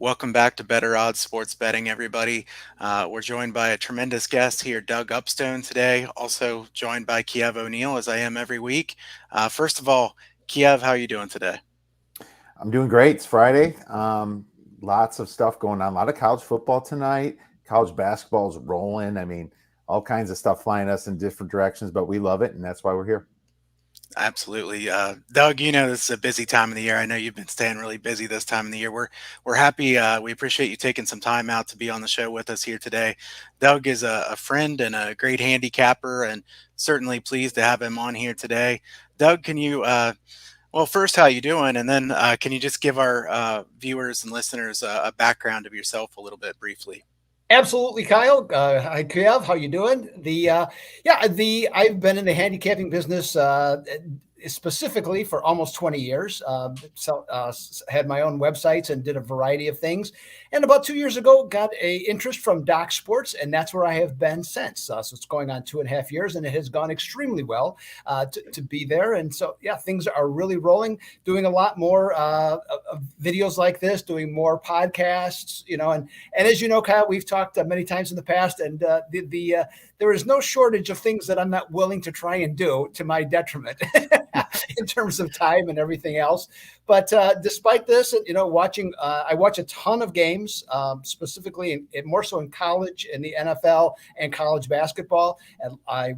Welcome back to Better Odds Sports Betting, everybody. We're joined by a tremendous guest here, Doug Upstone, today. Also joined by Kiev O'Neill, as I am every week. First of all, Kiev, how are you doing today? I'm doing great. It's Friday. Lots of stuff going on. A lot of college football tonight. College basketball is rolling. I mean, all kinds of stuff flying us in different directions, but we love it, and that's why we're here. Absolutely, Doug. This is a busy time of the year. I know you've been staying really busy this time of the year. We're happy. We appreciate you taking some time out to be on the show with us here today. Doug is a friend and a great handicapper, and certainly pleased to have him on here today. Doug, can you well, first, how you doing? And then can you just give our viewers and listeners a background of yourself a little bit briefly? Absolutely, Kyle. Hi, Kev. How you doing? I've been in the handicapping business specifically for almost 20 years. Had my own websites and did a variety of things. And about 2 years ago, got a interest from Doc Sports, and that's where I have been since. So it's going on 2.5 years, and it has gone extremely well to be there. And so, yeah, things are really rolling. Doing a lot more of videos like this, doing more podcasts, and as you know, Kyle, we've talked many times in the past, and there is no shortage of things that I'm not willing to try and do to my detriment in terms of time and everything else. But despite this, I watch a ton of games, specifically more so in college, in the NFL and college basketball. And I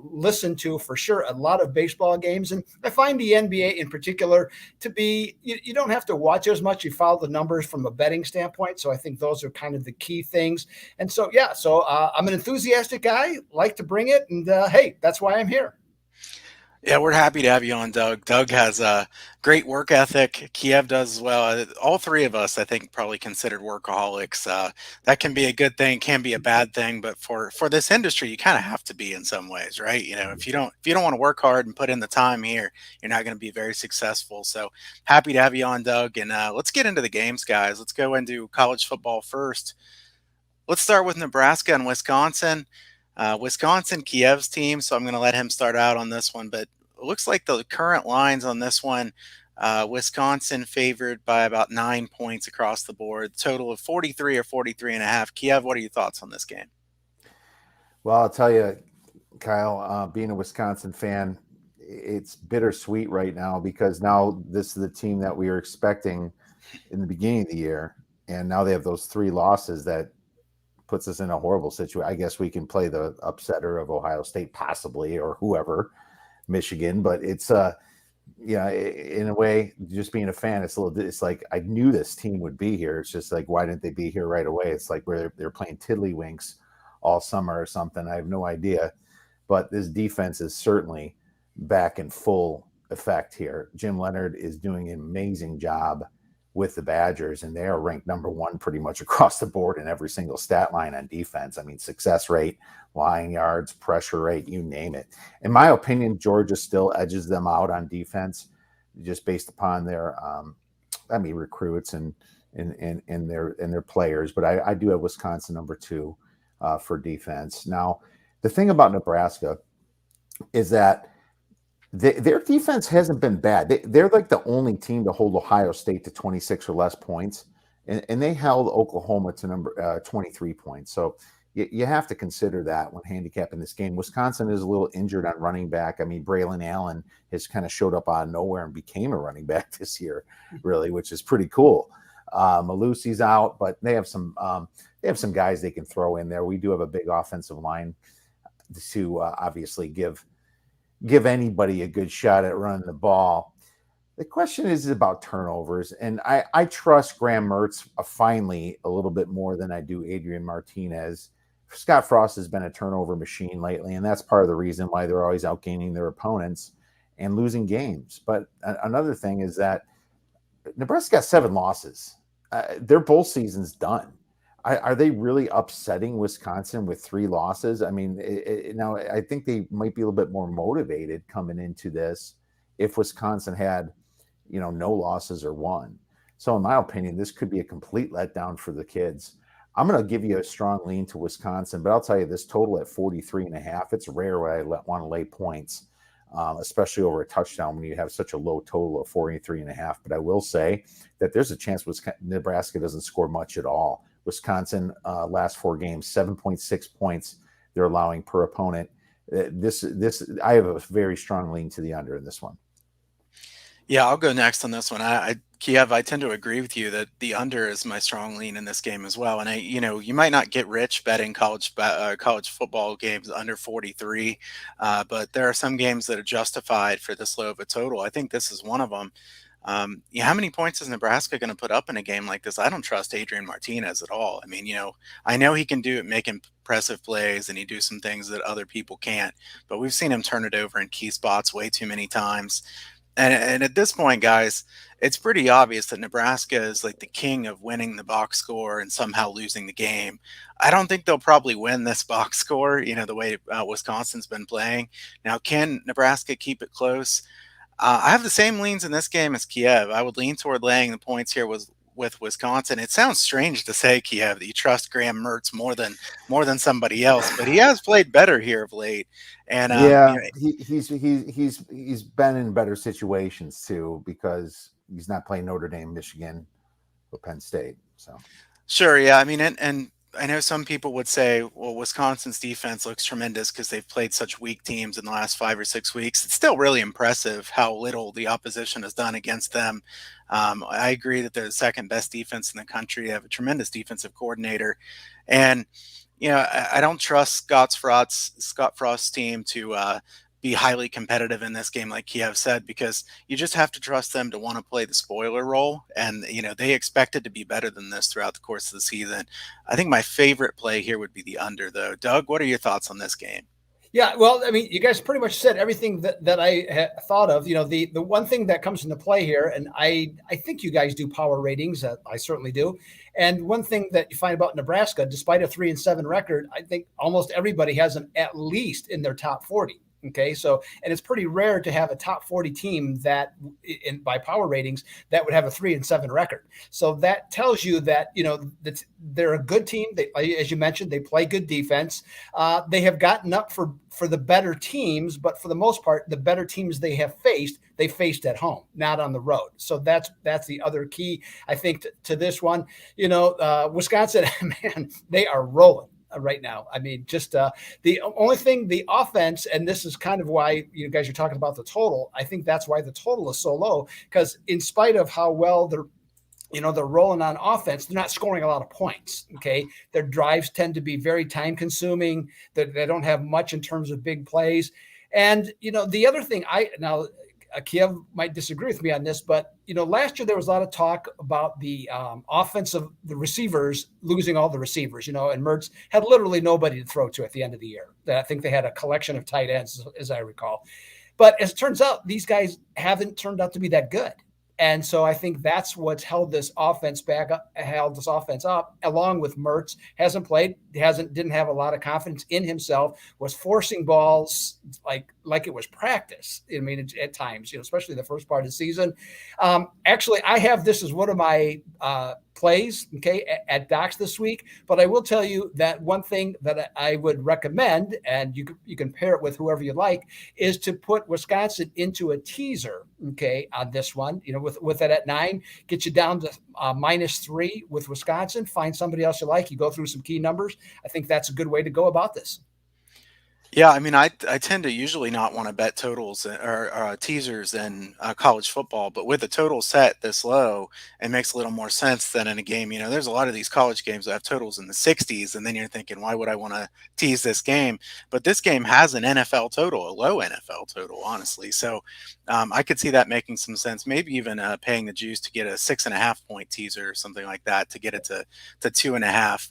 listen to, for sure, a lot of baseball games. And I find the NBA in particular to be, you don't have to watch as much. You follow the numbers from a betting standpoint. So I think those are kind of the key things. And so, yeah, I'm an enthusiastic guy, like to bring it. And hey, that's why I'm here. Yeah, we're happy to have you on, Doug. Doug has a great work ethic. Kiev does as well. All three of us, I think, probably considered workaholics. That can be a good thing, can be a bad thing, but for this industry, you kind of have to be in some ways, right? If you don't want to work hard and put in the time here, you're not going to be very successful. So happy to have you on, Doug. And let's get into the games, guys. Let's go into college football first. Let's start with Nebraska and Wisconsin. Wisconsin, Kiev's team, so I'm going to let him start out on this one. But it looks like the current lines on this one, Wisconsin favored by about 9 points across the board, total of 43 or 43 and a half. Kiev, what are your thoughts on this game? Well, I'll tell you, Kyle, being a Wisconsin fan, it's bittersweet right now because now this is the team that we were expecting in the beginning of the year. And now they have those three losses that puts us in a horrible situation. I guess we can play the upsetter of Ohio State possibly, or whoever, Michigan, but it's in a way, just being a fan, it's like I knew this team would be here. It's just like, why didn't they be here right away? It's like where they're playing tiddlywinks all summer or something. I have no idea, but this defense is certainly back in full effect here. Jim Leonard is doing an amazing job with the Badgers, and they are ranked number one pretty much across the board in every single stat line on defense. I mean, success rate, line yards, pressure rate, you name it. In my opinion, Georgia still edges them out on defense just based upon their, recruits and their players. But I do have Wisconsin number two for defense. Now, the thing about Nebraska is that their defense hasn't been bad. They're like the only team to hold Ohio State to 26 or less points, and they held Oklahoma to number 23 points. So you have to consider that when handicapping this game. Wisconsin is a little injured on running back. I mean, Braylon Allen has kind of showed up out of nowhere and became a running back this year, really, which is pretty cool. Malusi's out, but they have some guys they can throw in there. We do have a big offensive line to obviously give anybody a good shot at running the ball. The question is about turnovers, and I trust Graham Mertz finally a little bit more than I do Adrian Martinez. Scott Frost has been a turnover machine lately, and that's part of the reason why they're always outgaining their opponents and losing games. But another thing is that Nebraska got 7 losses. Their bowl season's done. Are they really upsetting Wisconsin with 3 losses? I mean, now I think they might be a little bit more motivated coming into this if Wisconsin had, no losses or won. So in my opinion, this could be a complete letdown for the kids. I'm going to give you a strong lean to Wisconsin, but I'll tell you this total at 43 and a half. It's rare when I want to lay points especially over a touchdown when you have such a low total of 43.5. But I will say that there's a chance Nebraska doesn't score much at all. Wisconsin, last 4 games, 7.6 points they're allowing per opponent. I have a very strong lean to the under in this one. Yeah, I'll go next on this one. Kiev, I tend to agree with you that the under is my strong lean in this game as well. And you might not get rich betting college football games under 43, but there are some games that are justified for this low of a total. I think this is one of them. How many points is Nebraska going to put up in a game like this? I don't trust Adrian Martinez at all. I mean, I know he can make impressive plays and he do some things that other people can't, but we've seen him turn it over in key spots way too many times. And at this point, guys, it's pretty obvious that Nebraska is like the king of winning the box score and somehow losing the game. I don't think they'll probably win this box score, the way Wisconsin's been playing. Now, can Nebraska keep it close? I have the same leans in this game as Kiev. I would lean toward laying the points here with Wisconsin. It sounds strange to say, Kiev, that you trust Graham Mertz more than somebody else, but he has played better here of late. And he's been in better situations too, because he's not playing Notre Dame, Michigan, or Penn State. So sure, yeah. I mean, and I know some people would say, well, Wisconsin's defense looks tremendous because they've played such weak teams in the last 5 or 6 weeks. It's still really impressive how little the opposition has done against them. I agree that they're the second best defense in the country. They have a tremendous defensive coordinator. And, I don't trust Scott Frost's team to be highly competitive in this game, like Kiev said, because you just have to trust them to want to play the spoiler role. And, they expected to be better than this throughout the course of the season. I think my favorite play here would be the under, though. Doug, what are your thoughts on this game? Yeah, well, I mean, you guys pretty much said everything that I had thought of. The one thing that comes into play here, and I think you guys do power ratings. I certainly do. And one thing that you find about Nebraska, despite a 3-7 record, I think almost everybody has them at least in their top 40. Okay, so, and it's pretty rare to have a top 40 team that by power ratings that would have a 3-7 record. So that tells you that, that they're a good team. They, as you mentioned, they play good defense. They have gotten up for the better teams, but for the most part, the better teams they faced at home, not on the road. So that's the other key, I think, to this one. Wisconsin, man, they are rolling right now. I mean, just the only thing, the offense, and this is kind of why you guys are talking about the total. I think that's why the total is so low, because in spite of how well they're rolling on offense, they're not scoring a lot of points. Okay. Their drives tend to be very time consuming. They don't have much in terms of big plays. And, the other thing Kiev might disagree with me on this, but last year there was a lot of talk about the the receivers losing all the receivers, and Mertz had literally nobody to throw to at the end of the year. I think they had a collection of tight ends, as I recall. But as it turns out, these guys haven't turned out to be that good. And so I think that's what's held this offense up, along with Mertz. Didn't have a lot of confidence in himself, was forcing balls like it was practice. I mean, at times, especially the first part of the season. Actually, I have this as one of my plays, at Docs this week. But I will tell you that one thing that I would recommend, and you can pair it with whoever you like, is to put Wisconsin into a teaser, on this one, with it at 9, get you down to -3 with Wisconsin, find somebody else you like, you go through some key numbers. I think that's a good way to go about this. Yeah, I mean, I tend to usually not want to bet totals or teasers in college football, but with the total set this low, it makes a little more sense than in a game. There's a lot of these college games that have totals in the 60s, and then you're thinking, why would I want to tease this game? But this game has an NFL total, a low NFL total, honestly. So I could see that making some sense. Maybe even paying the juice to get a 6.5 point teaser or something like that to get it to 2.5.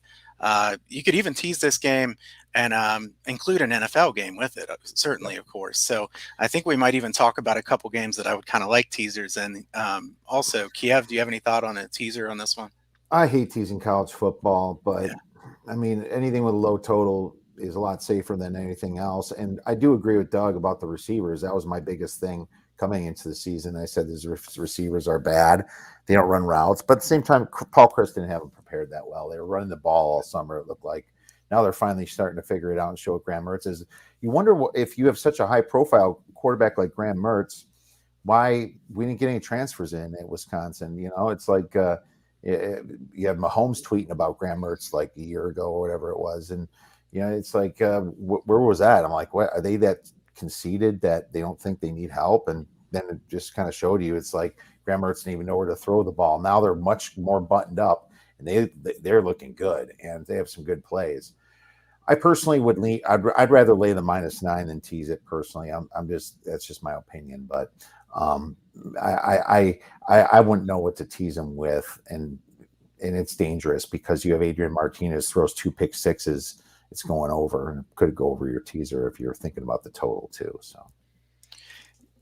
You could even tease this game and include an NFL game with it, certainly, of course. So I think we might even talk about a couple games that I would kind of like teasers. And also, Kiev, do you have any thought on a teaser on this one? I hate teasing college football, but I mean, anything with a low total is a lot safer than anything else. And I do agree with Doug about the receivers. That was my biggest thing coming into the season. I said these receivers are bad. They don't run routes. But at the same time, Paul Chris didn't have them prepared that well. They were running the ball all summer, it looked like. Now they're finally starting to figure it out and show what Graham Mertz is. You wonder if you have such a high-profile quarterback like Graham Mertz, why we didn't get any transfers in at Wisconsin. It's like you have Mahomes tweeting about Graham Mertz like a year ago or whatever it was. And, it's like, where was that? I'm like, what are they that conceited that they don't think they need help? And then it just kind of showed you, it's like Graham Mertz didn't even know where to throw the ball. Now they're much more buttoned up and they're looking good and they have some good plays. I personally would lean. I'd rather lay the -9 than tease it. Personally, that's just my opinion. But I wouldn't know what to tease them with, and it's dangerous because you have Adrian Martinez throws 2 pick sixes. It's going over, and it could go over your teaser if you're thinking about the total too. So.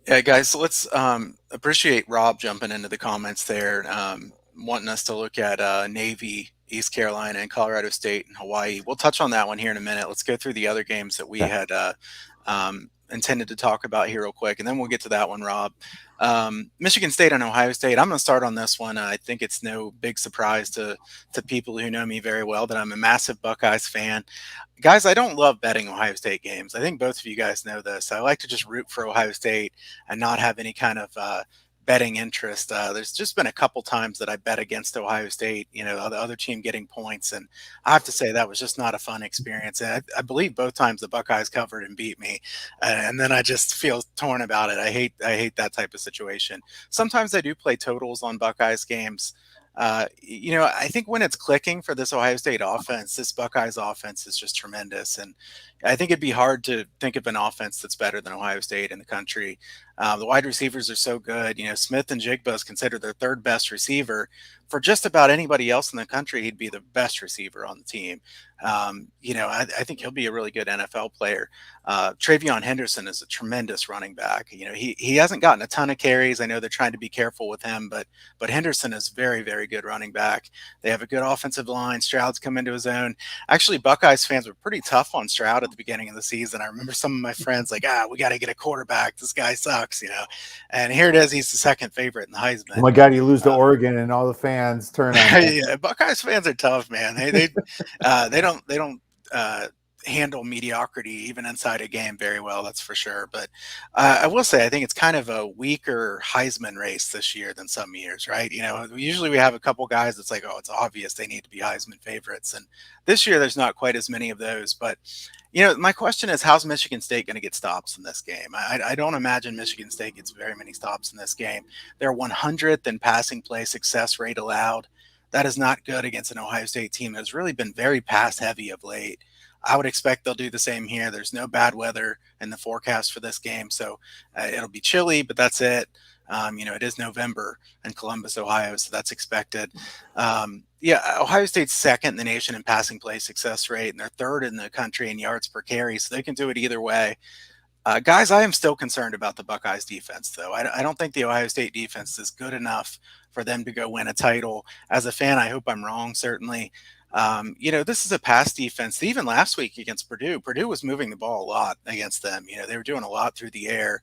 Yeah, guys, so let's appreciate Rob jumping into the comments there, wanting us to look at Navy, East Carolina, and Colorado State and Hawaii. We'll touch on that one here in a minute. Let's go through the other games that we had intended to talk about here real quick, and then we'll get to that one, Rob. Michigan State and Ohio State. I'm going to start on this one. I think it's no big surprise to people who know me very well that I'm a massive Buckeyes fan. Guys, I don't love betting Ohio State games. I think both of you guys know this. I like to just root for Ohio State and not have any kind of betting interest. There's just been a couple times that I bet against Ohio State, the other team getting points. And I have to say that was just not a fun experience. And I believe both times the Buckeyes covered and beat me. And then I just feel torn about it. I hate that type of situation. Sometimes I do play totals on Buckeyes games. I think when it's clicking for this Ohio State offense, this Buckeyes offense is just tremendous. And I think it'd be hard to think of an offense that's better than Ohio State in the country. The wide receivers are so good. Smith and Jigba is considered their third best receiver. For just about anybody else in the country, he'd be the best receiver on the team. I think he'll be a really good NFL player. Travion Henderson is a tremendous running back. He hasn't gotten a ton of carries. I know they're trying to be careful with him, but Henderson is very, very good running back. They have a good offensive line. Stroud's come into his own. Actually, Buckeyes fans were pretty tough on Stroud at the beginning of the season. I remember some of my friends like, we got to get a quarterback. This guy sucks, and here it is. He's the second favorite in the Heisman. Oh my God, you lose to Oregon and all the fans turn on. Yeah, Buckeyes fans are tough, man. They don't handle mediocrity even inside a game very well, that's for sure. But I will say I think it's kind of a weaker Heisman race this year than some years, right? Usually we have a couple guys that's like, it's obvious they need to be Heisman favorites, and this year there's not quite as many of those. But my question is, how's Michigan State going to get stops in this game? I don't imagine Michigan State gets very many stops in this game. They're 100th in passing play success rate allowed. That is not good against an Ohio State team that's really been very pass heavy of late. I would expect they'll do the same here. There's no bad weather in the forecast for this game, so it'll be chilly, but that's it. It is November in Columbus, Ohio, so that's expected. Ohio State's second in the nation in passing play success rate, and they're third in the country in yards per carry, so they can do it either way. Guys, I am still concerned about the Buckeyes defense, though. I don't think the Ohio State defense is good enough for them to go win a title. As a fan, I hope I'm wrong, certainly. This is a pass defense. Even last week against Purdue was moving the ball a lot against them. They were doing a lot through the air.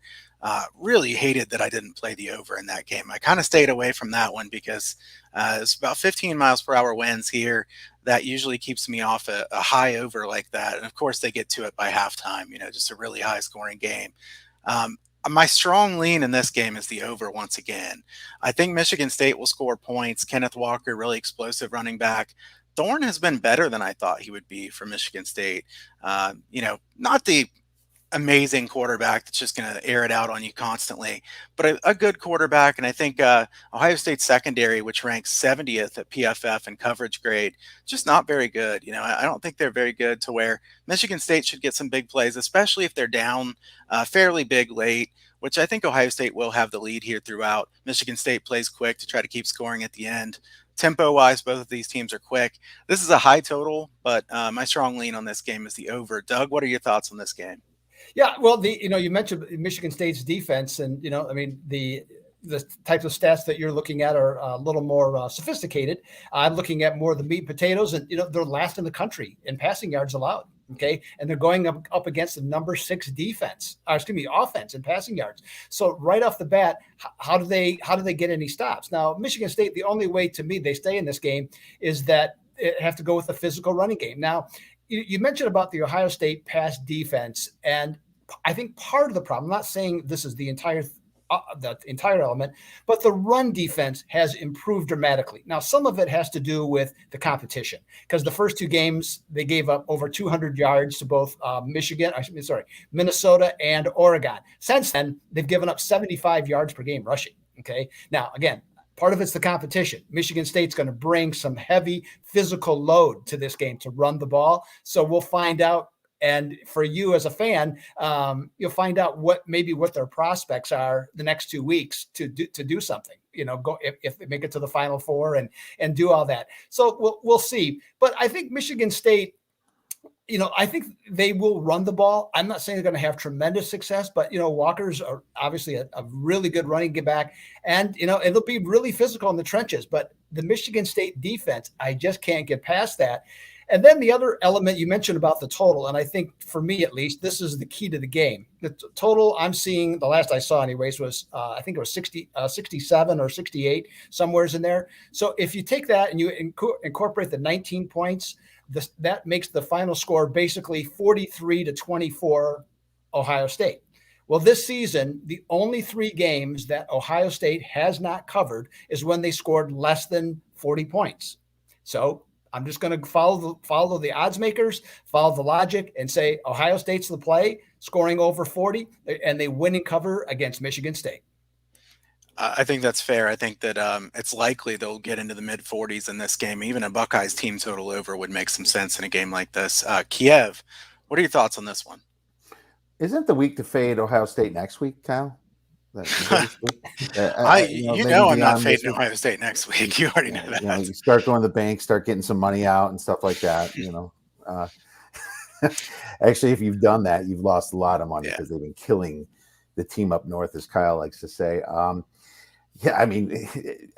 Really hated that I didn't play the over in that game. I kind of stayed away from that one because it's about 15 miles per hour winds here. That usually keeps me off a high over like that. And of course they get to it by halftime, just a really high scoring game. My strong lean in this game is the over once again. I think Michigan State will score points. Kenneth Walker, really explosive running back. Thorne has been better than I thought he would be for Michigan State. Not the amazing quarterback that's just going to air it out on you constantly, but a good quarterback. And I think Ohio State secondary, which ranks 70th at PFF and coverage grade, just not very good. I don't think they're very good to where Michigan State should get some big plays, especially if they're down fairly big late, which I think Ohio State will have the lead here throughout. Michigan State plays quick to try to keep scoring at the end. Tempo-wise, both of these teams are quick. This is a high total, but my strong lean on this game is the over. Doug, what are your thoughts on this game? Yeah, well, you mentioned Michigan State's defense, and the types of stats that you're looking at are a little more sophisticated. I'm looking at more of the meat and potatoes, and they're last in the country in passing yards allowed. Okay, and they're going up against the number 6 offense in passing yards. So right off the bat, how do they get any stops? Now, Michigan State, the only way to me they stay in this game is that it have to go with a physical running game. Now, you mentioned about the Ohio State pass defense, and I think part of the problem, I'm not saying this is the entire element, but the run defense has improved dramatically. Now, some of it has to do with the competition, because the first two games they gave up over 200 yards to both Minnesota and Oregon. Since then, they've given up 75 yards per game rushing. Okay. Now, again, part of it's the competition. Michigan State's going to bring some heavy physical load to this game to run the ball. So we'll find out. And for you as a fan, you'll find out what their prospects are the next 2 weeks to do something. Go if they make it to the Final Four and do all that. So we'll see. But I think Michigan State, I think they will run the ball. I'm not saying they're going to have tremendous success, but Walker's are obviously a really good running back, and it'll be really physical in the trenches. But the Michigan State defense, I just can't get past that. And then the other element you mentioned about the total, and I think for me at least, this is the key to the game. The total I'm seeing, the last I saw anyways, was I think it was 67 or 68, somewheres in there. So if you take that and you incorporate the 19 points, that makes the final score basically 43-24 Ohio State. Well, this season, the only 3 games that Ohio State has not covered is when they scored less than 40 points. So I'm just going to follow the odds makers, follow the logic, and say Ohio State's the play, scoring over 40, and they win and cover against Michigan State. I think that's fair. I think that it's likely they'll get into the mid 40s in this game. Even a Buckeyes team total over would make some sense in a game like this. Kiev, what are your thoughts on this one? Isn't the week to fade Ohio State next week, Kyle? I'm not fading Ohio State next week. You already know that. You start going to the bank, start getting some money out and stuff like that. Actually, if you've done that, you've lost a lot of money because they've been killing the team up north, as Kyle likes to say.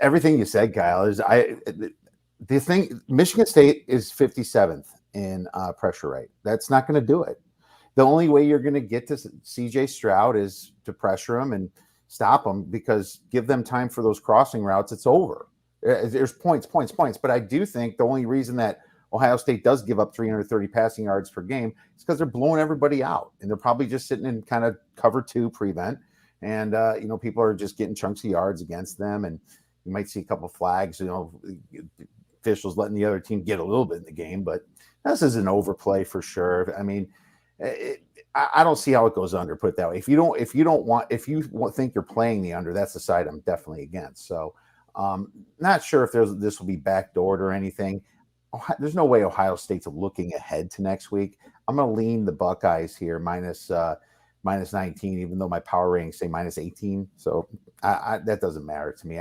Everything you said, Kyle, is the thing. Michigan State is 57th in pressure rate. That's not going to do it. The only way you're going to get to CJ Stroud is to pressure him and stop them, because give them time for those crossing routes. It's over. There's points. But I do think the only reason that Ohio State does give up 330 passing yards per game is because they're blowing everybody out, and they're probably just sitting in kind of cover 2 prevent. And, people are just getting chunks of yards against them. And you might see a couple of flags, officials letting the other team get a little bit in the game, but this is an overplay for sure. I mean, I don't see how it goes under, put it that way. If you think you're playing the under, that's the side I'm definitely against. So not sure if this will be backdoored or anything. There's no way Ohio State's looking ahead to next week. I'm going to lean the Buckeyes here minus 19, even though my power ratings say minus 18. So that doesn't matter to me.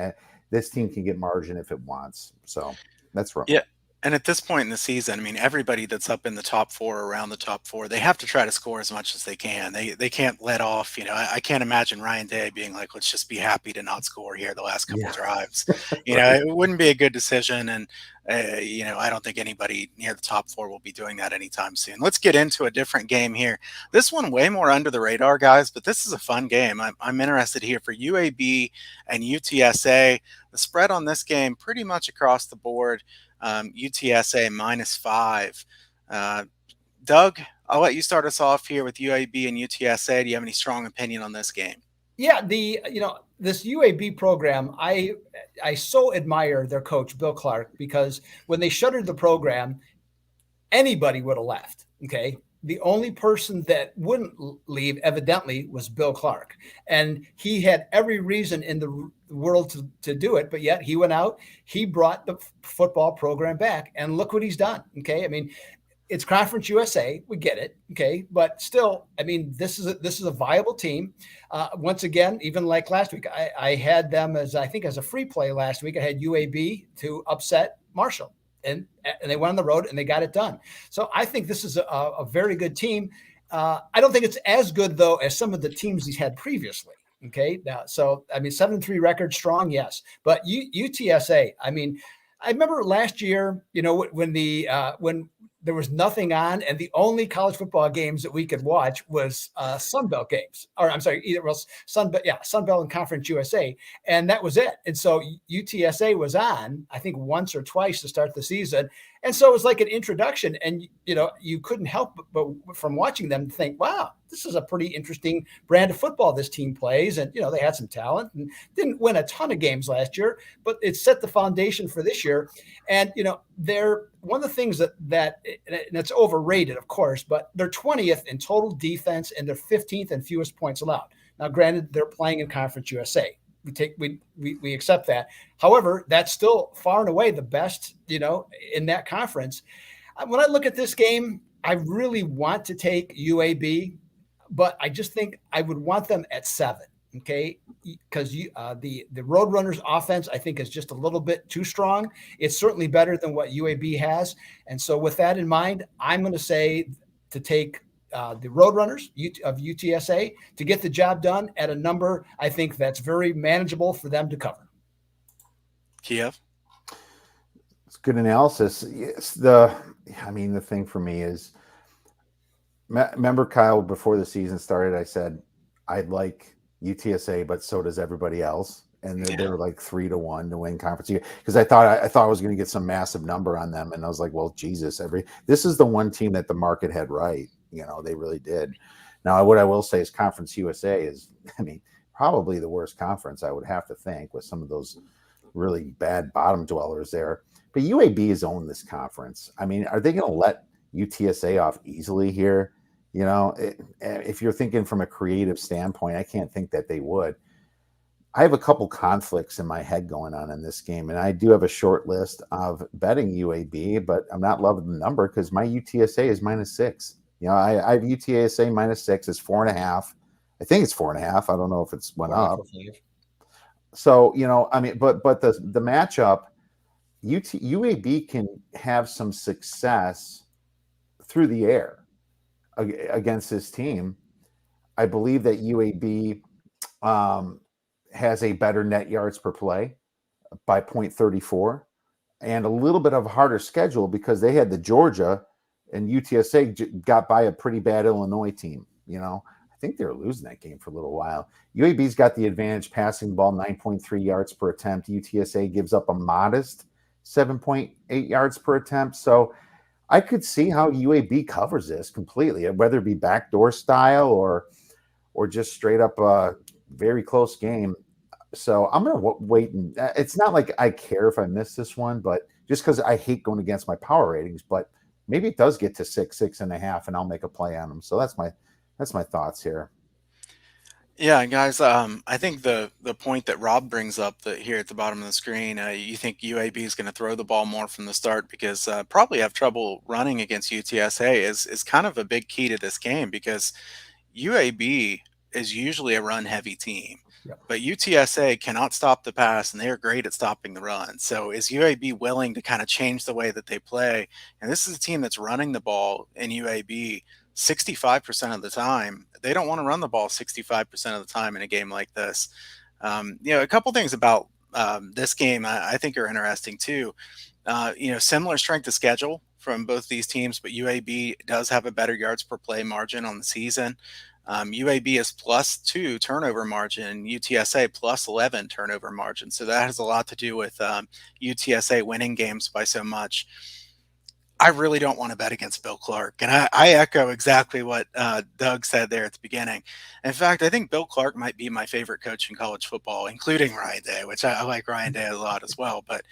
This team can get margin if it wants. So that's right. Yeah. And at this point in the season, I mean, everybody that's up in the top 4, around the top 4, they have to try to score as much as they can. They can't let off. I can't imagine Ryan Day being like, let's just be happy to not score here the last couple of drives. It wouldn't be a good decision. And, I don't think anybody near the top 4 will be doing that anytime soon. Let's get into a different game here. This one way more under the radar, guys, but this is a fun game. I'm interested here for UAB and UTSA. The spread on this game pretty much across the board. UTSA -5. Doug, I'll let you start us off here with UAB and UTSA. Do you have any strong opinion on this game? Yeah, this UAB program, I so admire their coach, Bill Clark, because when they shuttered the program, anybody would have left. Okay. The only person that wouldn't leave, evidently, was Bill Clark. And he had every reason in the world to do it, but yet he went out, he brought the football program back, and look what he's done. Okay. I mean, it's Conference USA. We get it. Okay. But still, I mean, this is a viable team. Once again, even like last week, I had them as a free play last week. I had UAB to upset Marshall. And they went on the road and they got it done. So I think this is a very good team. I don't think it's as good, though, as some of the teams he's had previously. Okay. Now, so, I mean, 7-3 record strong. Yes. But UTSA, I mean, I remember last year, when there was nothing on, and the only college football games that we could watch was Sun Belt games, or I'm sorry, either was Sun Belt and Conference USA, and that was it. And so UTSA was on, I think, once or twice to start the season, and so it was like an introduction. And you couldn't help but from watching them think, wow, this is a pretty interesting brand of football this team plays. And they had some talent and didn't win a ton of games last year, but it set the foundation for this year. And they're one of the things that and it's overrated, of course, but they're 20th in total defense and they're 15th in fewest points allowed. Now, granted, they're playing in Conference USA. We accept that. However, that's still far and away the best, in that conference. When I look at this game, I really want to take UAB, but I just think I would want them at 7. Okay, because the Roadrunners offense, I think, is just a little bit too strong. It's certainly better than what UAB has. And so with that in mind, I'm going to say to take the Roadrunners of UTSA to get the job done at a number I think that's very manageable for them to cover. Kiev? It's good analysis. Yes, the thing for me is, remember, Kyle, before the season started, I said I'd like UTSA, but so does everybody else, and they're like 3-1 to win conference because I thought I was going to get some massive number on them, and I was like, well, Jesus, this is the one team that the market had right. They really did. Now, what I will say is Conference USA is, probably the worst conference, I would have to think, with some of those really bad bottom dwellers there. But UAB has owned this conference. Are they going to let UTSA off easily here? If you're thinking from a creative standpoint, I can't think that they would. I have a couple conflicts in my head going on in this game, and I do have a short list of betting UAB, but I'm not loving the number because my UTSA is -6. I have UTSA -6. It's 4.5. I think it's 4.5. I don't know if it's went up. So, but the matchup, UAB can have some success through the air against this team. I believe that UAB has a better net yards per play by 0.34 and a little bit of a harder schedule because they had the Georgia, and UTSA got by a pretty bad Illinois team. I think they were losing that game for a little while. UAB's got the advantage passing the ball 9.3 yards per attempt. UTSA gives up a modest 7.8 yards per attempt. So I could see how UAB covers this completely, whether it be backdoor style or just straight up a very close game. So I'm going to wait. And it's not like I care if I miss this one, but just because I hate going against my power ratings, but maybe it does get to 6.5, and I'll make a play on them. So that's my thoughts here. Yeah, guys, I think the point that Rob brings up here at the bottom of the screen, you think UAB is going to throw the ball more from the start because probably have trouble running against UTSA is kind of a big key to this game because UAB is usually a run-heavy team. Yep. But UTSA cannot stop the pass, and they are great at stopping the run. So is UAB willing to kind of change the way that they play? And this is a team that's running the ball in UAB 65% of the time. They don't want to run the ball 65% of the time in a game like this. A couple things about this game I think are interesting too. Similar strength of schedule from both these teams, but UAB does have a better yards per play margin on the season. UAB is +2 turnover margin, UTSA +11 turnover margin. So that has a lot to do with UTSA winning games by so much. I really don't want to bet against Bill Clark. And I echo exactly what Doug said there at the beginning. In fact, I think Bill Clark might be my favorite coach in college football, including Ryan Day, which I like Ryan Day a lot as well. But,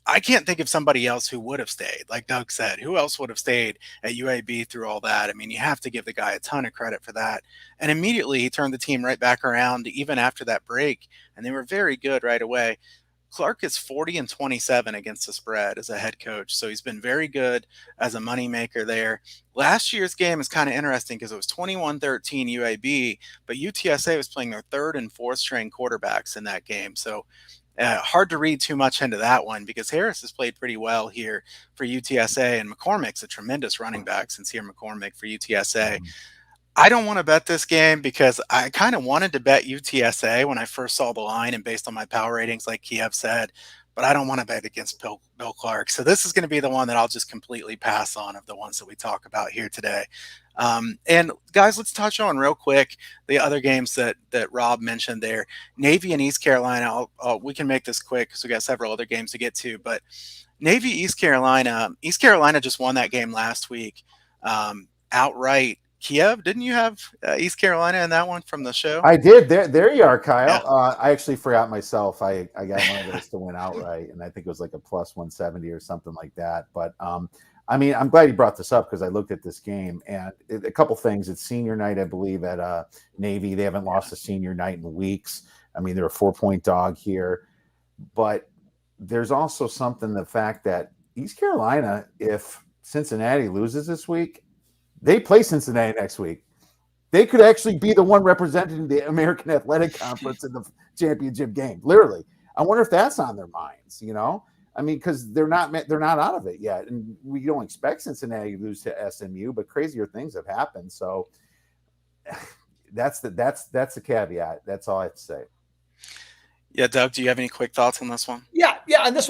I can't think of somebody else who would have stayed. Like Doug said, who else would have stayed at UAB through all that? You have to give the guy a ton of credit for that. And immediately he turned the team right back around, even after that break. And they were very good right away. Clark is 40-27 against the spread as a head coach. So he's been very good as a moneymaker there. Last year's game is kind of interesting because it was 21-13 UAB, but UTSA was playing their third and fourth string quarterbacks in that game. So hard to read too much into that one because Harris has played pretty well here for UTSA, and McCormick's a tremendous running back, Sincere McCormick for UTSA. I don't want to bet this game because I kind of wanted to bet UTSA when I first saw the line and based on my power ratings, like Kiev said. but I don't want to bet against Bill Clark. So this is going to be the one that I'll just completely pass on of the ones that we talk about here today. And guys, let's touch on real quick the other games that Rob mentioned there. Navy and East Carolina. We can make this quick because we got several other games to get to. But Navy, East Carolina. East Carolina just won that game last week outright. Kiev, didn't you have East Carolina in that one from the show? I did. There you are, Kyle. Yeah. I actually forgot myself. I got one of those to win outright, and I think it was like a plus 170 or something like that. But I mean, I'm glad you brought this up because I looked at this game and a couple things. It's senior night, I believe, at Navy. They haven't lost a senior night in weeks. I mean, they're a 4-point dog here, but there's also the fact that East Carolina, if Cincinnati loses this week, they play Cincinnati next week. They could actually be the one representing the American Athletic Conference in the championship game. Literally, I wonder if that's on their minds. I mean, because they're not out of it yet, and we don't expect Cincinnati to lose to SMU, but crazier things have happened. So that's the caveat. That's all I have to say. Yeah, Doug, do you have any quick thoughts on this one? Yeah, and this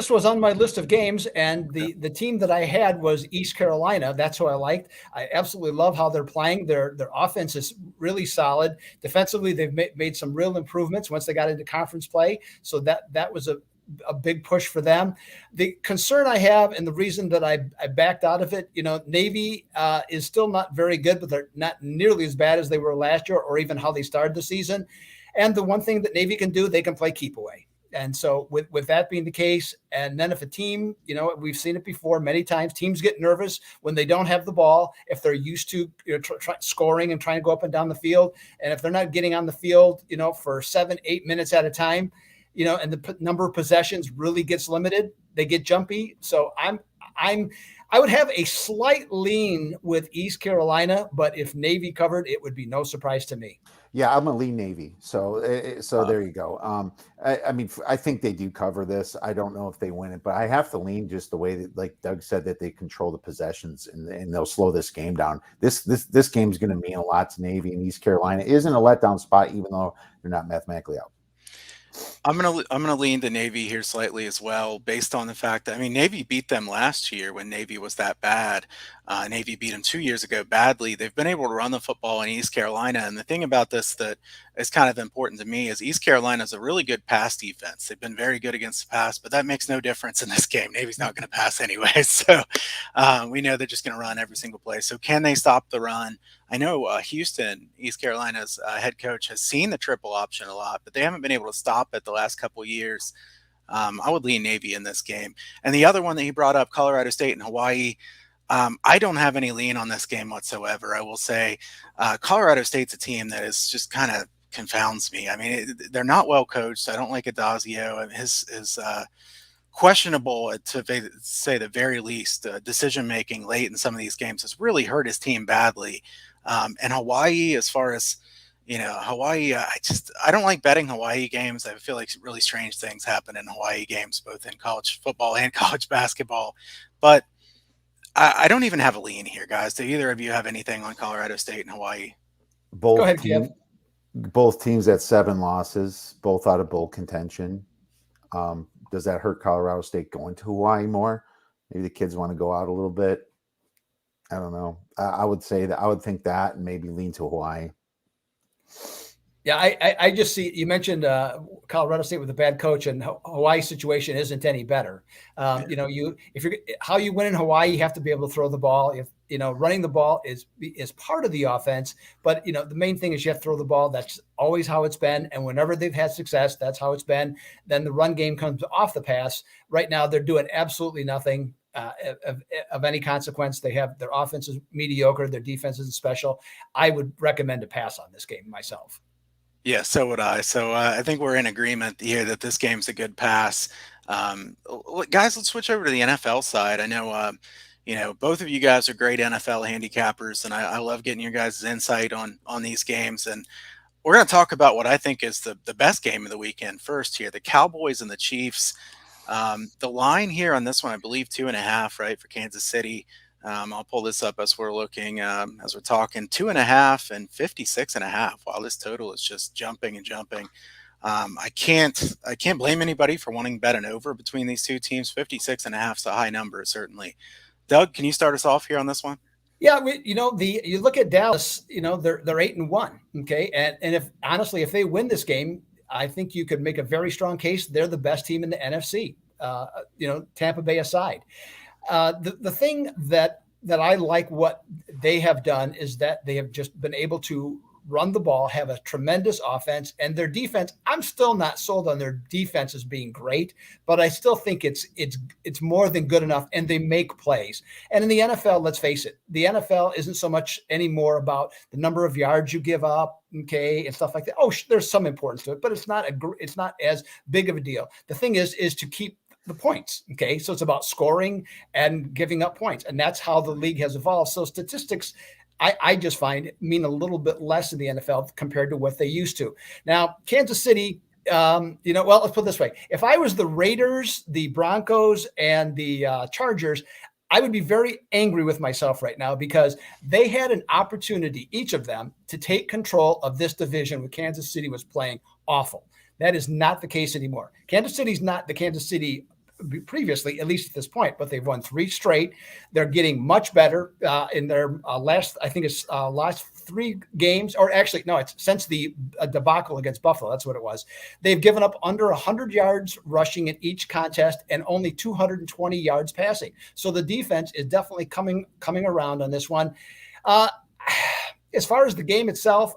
was on my list of games, and the team that I had was East Carolina. That's who I liked. I absolutely love how they're playing. Their offense is really solid. Defensively, they've made some real improvements once they got into conference play. So that was a big push for them. The concern I have, and the reason that I backed out of it, Navy is still not very good, but they're not nearly as bad as they were last year, or even how they started the season. And the one thing that Navy can do, they can play keep away. And so with that being the case, and then if a team, we've seen it before many times, teams get nervous when they don't have the ball, if they're used to scoring and trying to go up and down the field. And if they're not getting on the field, for 7-8 minutes at a time, and the number of possessions really gets limited, they get jumpy. So I would have a slight lean with East Carolina, but if Navy covered, it would be no surprise to me. Yeah, I'm a lean Navy. So there you go. I mean, I think they do cover this. I don't know if they win it, but I have to lean just the way that, like Doug said, that they control the possessions and they'll slow this game down. This game is going to mean a lot to Navy, and East Carolina isn't a letdown spot, even though they're not mathematically out. I'm gonna lean the Navy here slightly as well, based on the fact that Navy beat them last year when Navy was that bad. Navy beat them 2 years ago badly. They've been able to run the football in East Carolina, and the thing about this that is kind of important to me is East Carolina is a really good pass defense. They've been very good against the pass, but that makes no difference in this game. Navy's not going to pass anyway, so we know they're just going to run every single play. So can they stop the run? I know Houston, East Carolina's head coach, has seen the triple option a lot, but they haven't been able to stop it the last couple of years. I would lean Navy in this game. And the other one that he brought up, Colorado State and Hawaii, I don't have any lean on this game whatsoever. I will say Colorado State's a team that is just kind of confounds me. I mean, they're not well coached. I don't like Adazio. His questionable, to say the very least, decision-making late in some of these games has really hurt his team badly. And Hawaii, as far as, Hawaii, I don't like betting Hawaii games. I feel like really strange things happen in Hawaii games, both in college football and college basketball. But I don't even have a lean here, guys. Do either of you have anything on Colorado State and Hawaii? Go ahead, Kev. Both teams at 7 losses, both out of bowl contention. Does that hurt Colorado State going to Hawaii more? Maybe the kids want to go out a little bit. I don't know. I would say that I would think that and maybe lean to Hawaii. Yeah, I just see you mentioned Colorado State with a bad coach, and Hawaii's situation isn't any better. If you're how you win in Hawaii, you have to be able to throw the ball. If running the ball is part of the offense, but the main thing is you have to throw the ball. That's always how it's been, and whenever they've had success, that's how it's been. Then the run game comes off the pass. Right now, they're doing absolutely nothing of any consequence. Their offense is mediocre. Their defense is special. I would recommend a pass on this game myself. Yeah, so would I. So I think we're in agreement here that this game's a good pass. Guys, let's switch over to the NFL side. I know, both of you guys are great NFL handicappers, and I love getting your guys' insight on these games. And we're going to talk about what I think is the best game of the weekend first here, the Cowboys and the Chiefs. The line here on this one, I believe 2.5, right, for Kansas City. I'll pull this up as we're looking, as we're talking, 2.5 and 56.5. Wow, this total is just jumping and jumping. I can't blame anybody for wanting to bet an over between these two teams. 56.5 is a high number, certainly. Doug, can you start us off here on this one? Yeah, you look at Dallas, they're 8-1. Okay. And if honestly, if they win this game, I think you could make a very strong case. They're the best team in the NFC, Tampa Bay aside. The thing that I like what they have done is that they have just been able to run the ball, have a tremendous offense, and their defense. I'm still not sold on their defense as being great, but I still think it's more than good enough, and they make plays. And in the NFL, let's face it, the NFL isn't so much anymore about the number of yards you give up, okay, and stuff like that. Oh, there's some importance to it, but it's not as big of a deal. The thing is to keep the points. Okay. So it's about scoring and giving up points. And that's how the league has evolved. So statistics, I just find mean a little bit less in the NFL compared to what they used to. Now, Kansas City, well, let's put it this way. If I was the Raiders, the Broncos, and the Chargers, I would be very angry with myself right now because they had an opportunity, each of them, to take control of this division when Kansas City was playing awful. That is not the case anymore. Kansas City's not the Kansas City previously, at least at this point, but they've won 3 straight. They're getting much better in their last 3 games, or actually, no, it's since the debacle against Buffalo. That's what it was. They've given up under 100 yards rushing in each contest and only 220 yards passing. So the defense is definitely coming around on this one. As far as the game itself,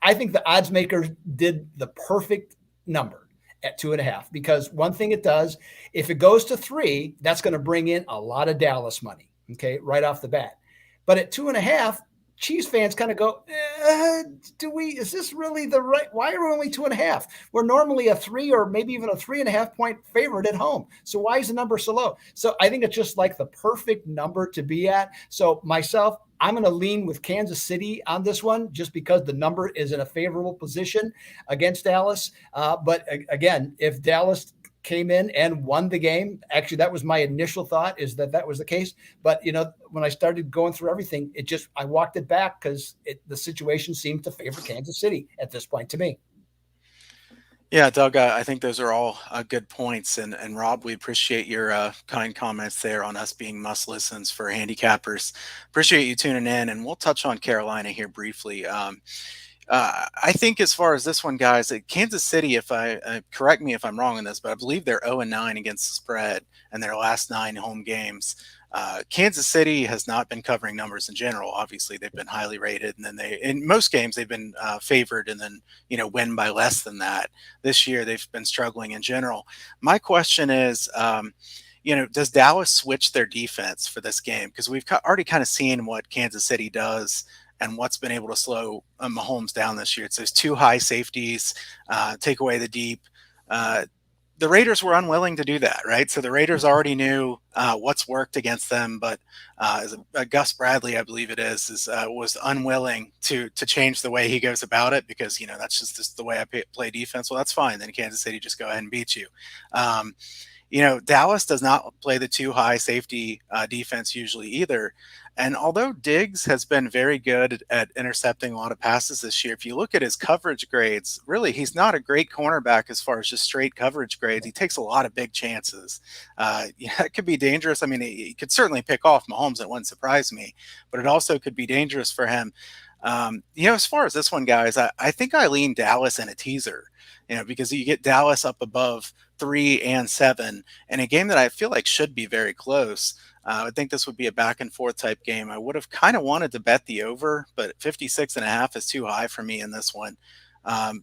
I think the odds makers did the perfect number at 2.5, because one thing it does, if it goes to 3, that's going to bring in a lot of Dallas money. Okay. Right off the bat. But at 2.5, Chiefs fans kind of go, is this really the right? Why are we only 2.5? We're normally a 3 or maybe even a 3.5 point favorite at home. So why is the number so low? So I think it's just like the perfect number to be at. So myself, I'm going to lean with Kansas City on this one just because the number is in a favorable position against Dallas. But again, if Dallas came in and won the game, actually, that was my initial thought, is that was the case. But, when I started going through everything, I walked it back because the situation seemed to favor Kansas City at this point to me. Yeah, Doug, I think those are all good points. And Rob, we appreciate your kind comments there on us being must listens for handicappers. Appreciate you tuning in, and we'll touch on Carolina here briefly. I think as far as this one, guys, Kansas City, if correct me if I'm wrong on this, but I believe they're 0-9 against the spread in their last 9 home games. Kansas City has not been covering numbers in general. Obviously, they've been highly rated, and then in most games they've been favored, and then win by less than that. This year they've been struggling in general. My question is, does Dallas switch their defense for this game? Because we've already kind of seen what Kansas City does and what's been able to slow Mahomes down this year. It's those 2 high safeties, take away the deep. The Raiders were unwilling to do that, right? So the Raiders already knew what's worked against them, but Gus Bradley, I believe it is was unwilling to change the way he goes about it because, that's just the way I play defense. Well, that's fine. Then Kansas City just go ahead and beat you. Dallas does not play the 2 high safety defense usually either. And although Diggs has been very good at intercepting a lot of passes this year, if you look at his coverage grades, really, he's not a great cornerback as far as just straight coverage grades. He takes a lot of big chances. It could be dangerous. I mean, he could certainly pick off Mahomes. It wouldn't surprise me, but it also could be dangerous for him. As far as this one, guys, I think I lean Dallas in a teaser, because you get Dallas up above 3 and 7 in a game that I feel like should be very close. I think this would be a back and forth type game. I would have kind of wanted to bet the over, but 56.5 is too high for me in this one. I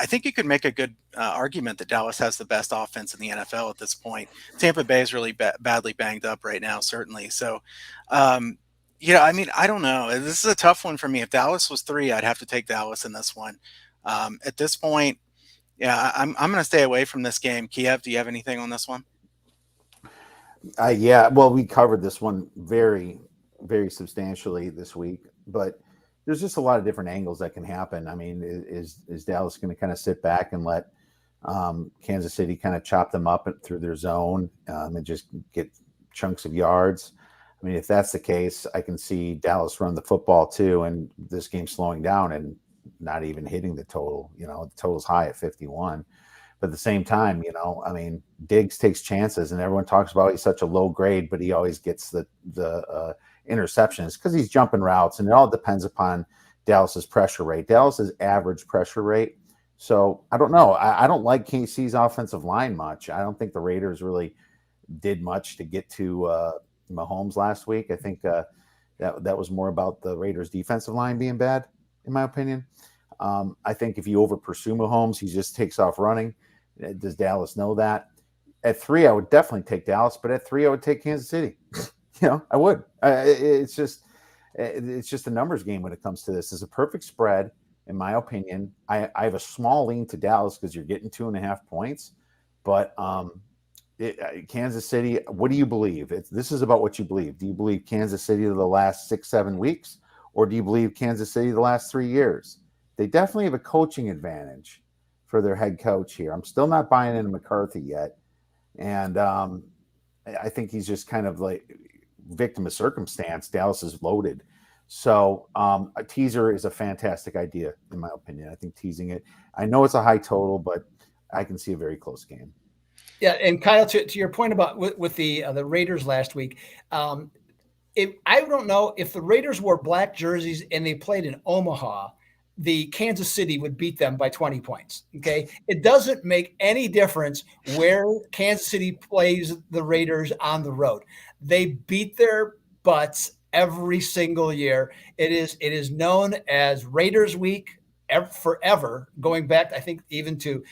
think you could make a good argument that Dallas has the best offense in the NFL at this point. Tampa Bay is really badly banged up right now, certainly. So, I don't know. This is a tough one for me. If Dallas was 3, I'd have to take Dallas in this one. At this point, I'm going to stay away from this game. Kiev, do you have anything on this one? Well, we covered this one very, very substantially this week, but there's just a lot of different angles that can happen. I mean, is Dallas going to kind of sit back and let Kansas City kind of chop them up through their zone and just get chunks of yards? I mean, if that's the case, I can see Dallas run the football too, and this game slowing down and not even hitting the total. You know, the total's high at 51. But at the same time, you know, I mean, Diggs takes chances, and everyone talks about he's such a low grade, but he always gets the interceptions because he's jumping routes, and it all depends upon Dallas's pressure rate. Dallas's average pressure rate. So I don't know. I don't like KC's offensive line much. I don't think the Raiders really did much to get to Mahomes last week. I think that was more about the Raiders' defensive line being bad, in my opinion. I think if you over pursue Mahomes, he just takes off running. Does Dallas know that? At 3, I would definitely take Dallas, but at 3, I would take Kansas City. You know, I would. It's just a numbers game when it comes to this. It's a perfect spread, in my opinion. I have a small lean to Dallas because you're getting 2.5 points, but Kansas City. What do you believe? This is about what you believe. Do you believe Kansas City the last 6-7 weeks, or do you believe Kansas City the last 3 years? They definitely have a coaching advantage for their head coach here. I'm still not buying into McCarthy yet. And I think he's just kind of like victim of circumstance. Dallas is loaded. So a teaser is a fantastic idea, in my opinion. I think teasing it. I know it's a high total, but I can see a very close game. Yeah, and Kyle, to your point about with the Raiders last week, I don't know if the Raiders wore black jerseys and they played in Omaha, the Kansas City would beat them by 20 points. Okay. It doesn't make any difference where Kansas City plays the Raiders on the road. They beat their butts every single year. It is known as Raiders Week forever, going back, I think, even to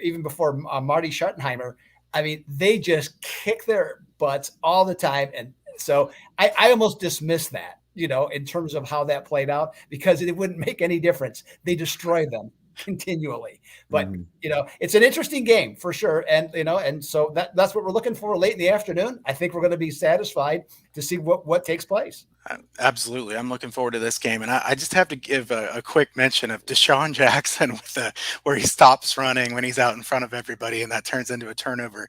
even before Marty Schottenheimer. I mean, they just kick their butts all the time. And so I almost dismiss that, you know, in terms of how that played out, because it wouldn't make any difference. They destroy them continually. But, you know, it's an interesting game for sure. And, you know, and so that's what we're looking for late in the afternoon. I think we're going to be satisfied to see what takes place. Absolutely. I'm looking forward to this game. And I just have to give a quick mention of Desean Jackson with where he stops running when he's out in front of everybody and that turns into a turnover.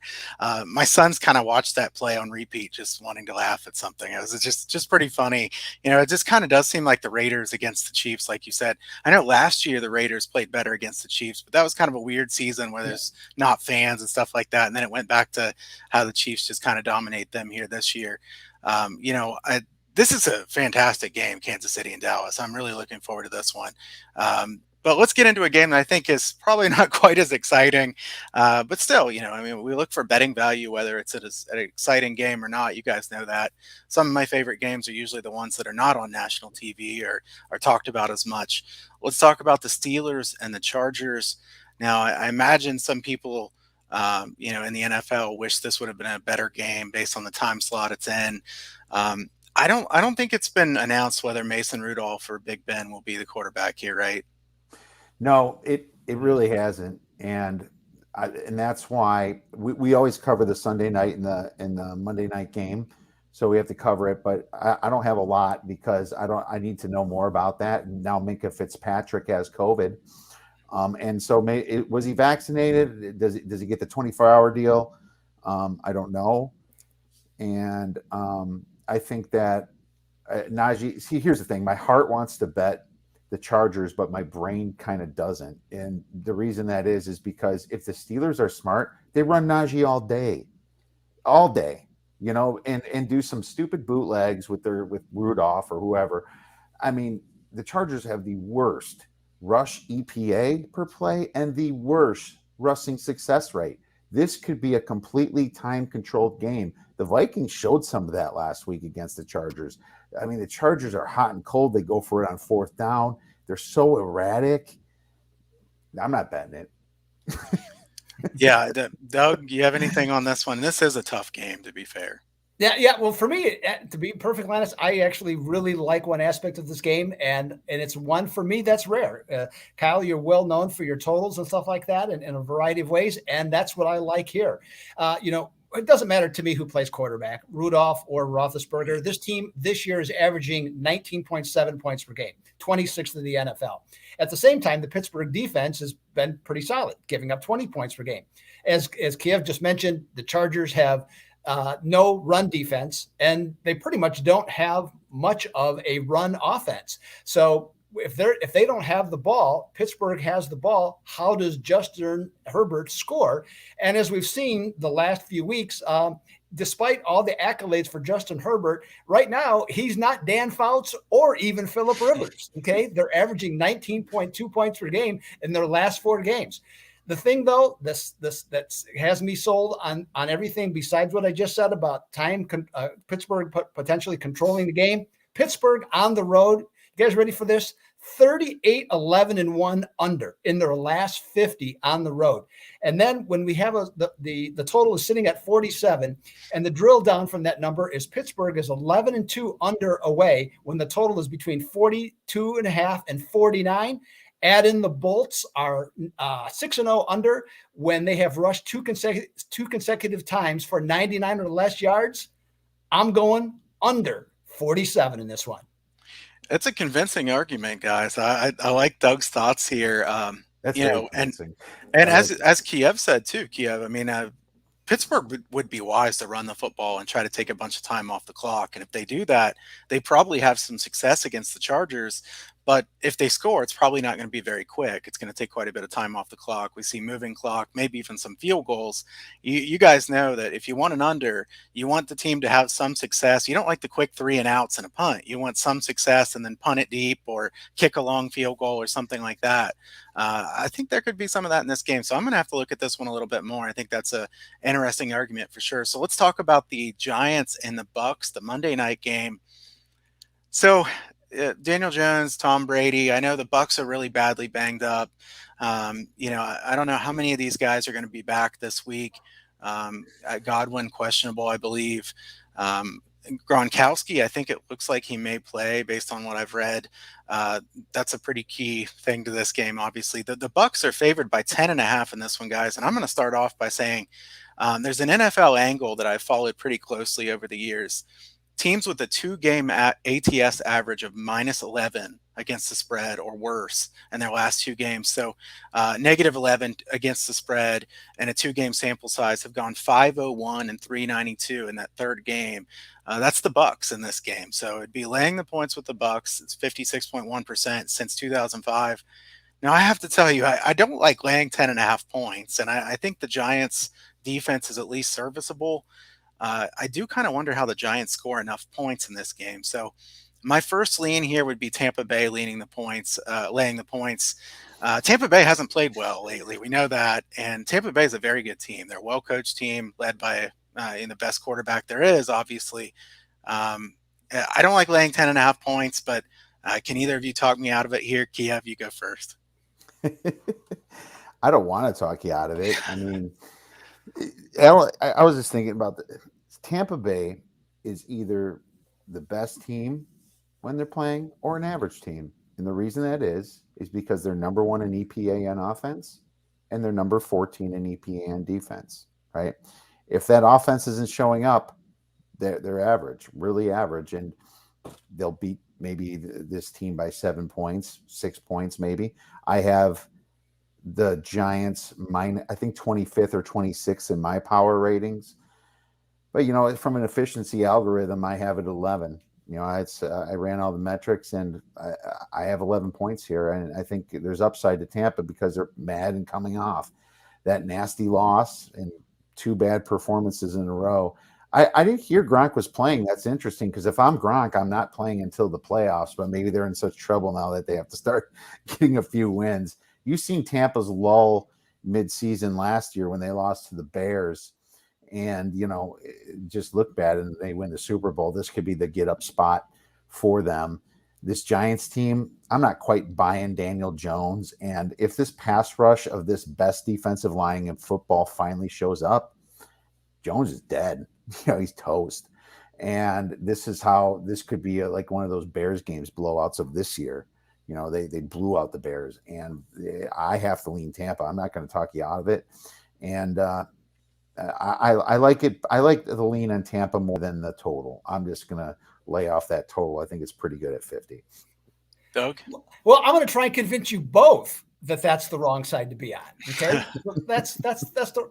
My son's kind of watched that play on repeat, just wanting to laugh at something. It was just pretty funny. You know, it just kind of does seem like the Raiders against the Chiefs, like you said. I know last year the Raiders played better against the Chiefs, but that was kind of a weird season where there's not fans and stuff like that. And then it went back to how the Chiefs just kind of dominate them here this year. You know, this is a fantastic game, Kansas City and Dallas. I'm really looking forward to this one. But let's get into a game that I think is probably not quite as exciting, but still, you know, I mean, we look for betting value, whether it's an exciting game or not. You guys know that. Some of my favorite games are usually the ones that are not on national TV or are talked about as much. Let's talk about the Steelers and the Chargers. Now, I imagine some people, you know, in the NFL wish this would have been a better game based on the time slot it's in. I don't think it's been announced whether Mason Rudolph or Big Ben will be the quarterback here, right? No, it really hasn't, and that's why we always cover the Sunday night and the Monday night game, so we have to cover it. But I don't have a lot because I need to know more about that. And now Minka Fitzpatrick has COVID, and so was he vaccinated? Does he get the 24-hour deal? I don't know, and I think that Najee. See, here's the thing: my heart wants to bet the Chargers, but my brain kind of doesn't. And the reason that is because if the Steelers are smart, they run Najee all day, you know, and do some stupid bootlegs with Rudolph or whoever. I mean, the Chargers have the worst rush EPA per play and the worst rushing success rate. This could be a completely time-controlled game. The Vikings showed some of that last week against the Chargers. I mean, the Chargers are hot and cold. They go for it on fourth down. They're so erratic. I'm not betting it. Yeah. Doug, you have anything on this one? This is a tough game, to be fair. Yeah. Well, for me, to be perfectly honest, I actually really like one aspect of this game, and it's one for me that's rare. Kyle, you're well known for your totals and stuff like that, in a variety of ways, and that's what I like here. You know, it doesn't matter to me who plays quarterback, Rudolph or Roethlisberger. This team this year is averaging 19.7 points per game, 26th in the NFL. At the same time, the Pittsburgh defense has been pretty solid, giving up 20 points per game. As Kiev just mentioned, the Chargers have no run defense, and they pretty much don't have much of a run offense. So if they don't have the ball, Pittsburgh has the ball. How does Justin Herbert score? And as we've seen the last few weeks, despite all the accolades for Justin Herbert, right now he's not Dan Fouts or even Phillip Rivers. Okay, they're averaging 19.2 points per game in their last 4 games. The thing, though, this that has me sold on everything besides what I just said about Pittsburgh potentially controlling the game. Pittsburgh on the road. You guys ready for this? 38, 11, and 1 under in their last 50 on the road. And then when we have the total is sitting at 47, and the drill down from that number is Pittsburgh is 11 and 2 under away when the total is between 42 and a half and 49. Add in the Bolts are 6-0 under when they have rushed two consecutive times for 99 or less yards. I'm going under 47 in this one. It's a convincing argument, guys. I like Doug's thoughts here. That's and as Kiev said too, Kiev. I mean, Pittsburgh would be wise to run the football and try to take a bunch of time off the clock. And if they do that, they probably have some success against the Chargers. But if they score, it's probably not going to be very quick. It's going to take quite a bit of time off the clock. We see moving clock, maybe even some field goals. You guys know that if you want an under, you want the team to have some success. You don't like the quick 3 and outs and a punt. You want some success and then punt it deep or kick a long field goal or something like that. I think there could be some of that in this game. So I'm going to have to look at this one a little bit more. I think that's an interesting argument for sure. So let's talk about the Giants and the Bucs, the Monday night game. So Daniel Jones, Tom Brady. I know the Bucs are really badly banged up. I don't know how many of these guys are going to be back this week. Godwin questionable, I believe. Gronkowski, I think it looks like he may play based on what I've read. That's a pretty key thing to this game. Obviously, the Bucs are favored by 10.5 in this one, guys. And I'm going to start off by saying there's an NFL angle that I've followed pretty closely over the years. Teams with a 2-game ATS average of -11 against the spread or worse in their last 2 games. So -11 against the spread and a 2-game sample size have gone 501 and 392 in that third game. That's the Bucs in this game. So it'd be laying the points with the Bucs. It's 56.1% since 2005. Now I have to tell you, I don't like laying 10.5 points. And I think the Giants defense is at least serviceable. I do kind of wonder how the Giants score enough points in this game. So my first lean here would be Tampa Bay laying the points. Tampa Bay hasn't played well lately. We know that. And Tampa Bay is a very good team. They're a well-coached team led by the best quarterback there is, obviously. I don't like laying 10.5 points, but can either of you talk me out of it here? Kiev, you go first. I don't want to talk you out of it. I mean, I was just thinking about Tampa Bay is either the best team when they're playing or an average team. And the reason that is because they're number 1 in EPA on offense and they're number 14 in EPA on defense, right? If that offense isn't showing up, they're average, really average, and they'll beat maybe this team by 7 points, 6 points maybe. I have the Giants I think 25th or 26th in my power ratings. But, from an efficiency algorithm, I have it 11. I ran all the metrics and I have 11 points here. And I think there's upside to Tampa because they're mad and coming off that nasty loss and 2 bad performances in a row. I didn't hear Gronk was playing. That's interesting because if I'm Gronk, I'm not playing until the playoffs, but maybe they're in such trouble now that they have to start getting a few wins. You've seen Tampa's lull mid-season last year when they lost to the Bears and, just looked bad and they win the Super Bowl. This could be the get-up spot for them. This Giants team, I'm not quite buying Daniel Jones. And if this pass rush of this best defensive line in football finally shows up, Jones is dead. He's toast. And this could be like one of those Bears games blowouts of this year. They blew out the Bears, and I have to lean Tampa. I'm not going to talk you out of it. And I like it. I like the lean on Tampa more than the total. I'm just going to lay off that total. I think it's pretty good at 50. Doug? Well, I'm going to try and convince you both that that's the wrong side to be on. Okay. that's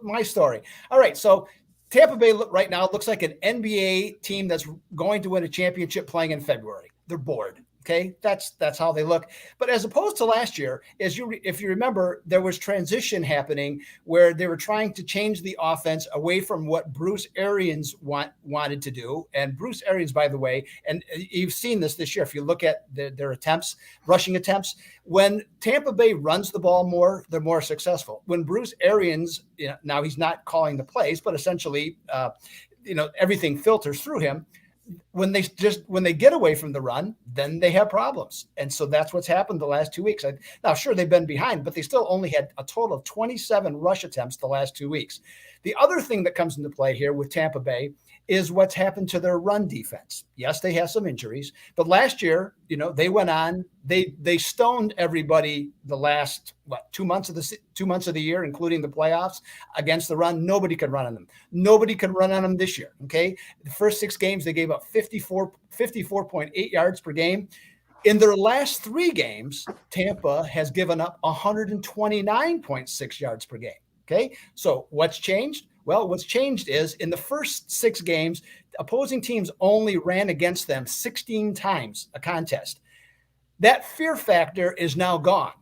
my story. All right. So Tampa Bay right now looks like an NBA team that's going to win a championship playing in February. They're bored. Okay, that's how they look. But as opposed to last year, if you remember, there was transition happening where they were trying to change the offense away from what Bruce Arians wanted to do. And Bruce Arians, by the way, and you've seen this year, if you look at their attempts, rushing attempts, when Tampa Bay runs the ball more, they're more successful. When Bruce Arians, now he's not calling the plays, but essentially, everything filters through him. When they get away from the run, then they have problems. And so that's what's happened the last 2 weeks. Now, sure, they've been behind, but they still only had a total of 27 rush attempts the last 2 weeks. The other thing that comes into play here with Tampa Bay is what's happened to their run defense. Yes, they have some injuries, but last year, they went on, they stoned everybody the last 2 months of the year, including the playoffs, against the run. Nobody could run on them. Nobody could run on them this year. Okay. The first 6 games, they gave up 54.8 yards per game. In their last 3 games, Tampa has given up 129.6 yards per game. Okay. So what's changed? Well, what's changed is in the first 6 games, opposing teams only ran against them 16 times a contest. That fear factor is now gone.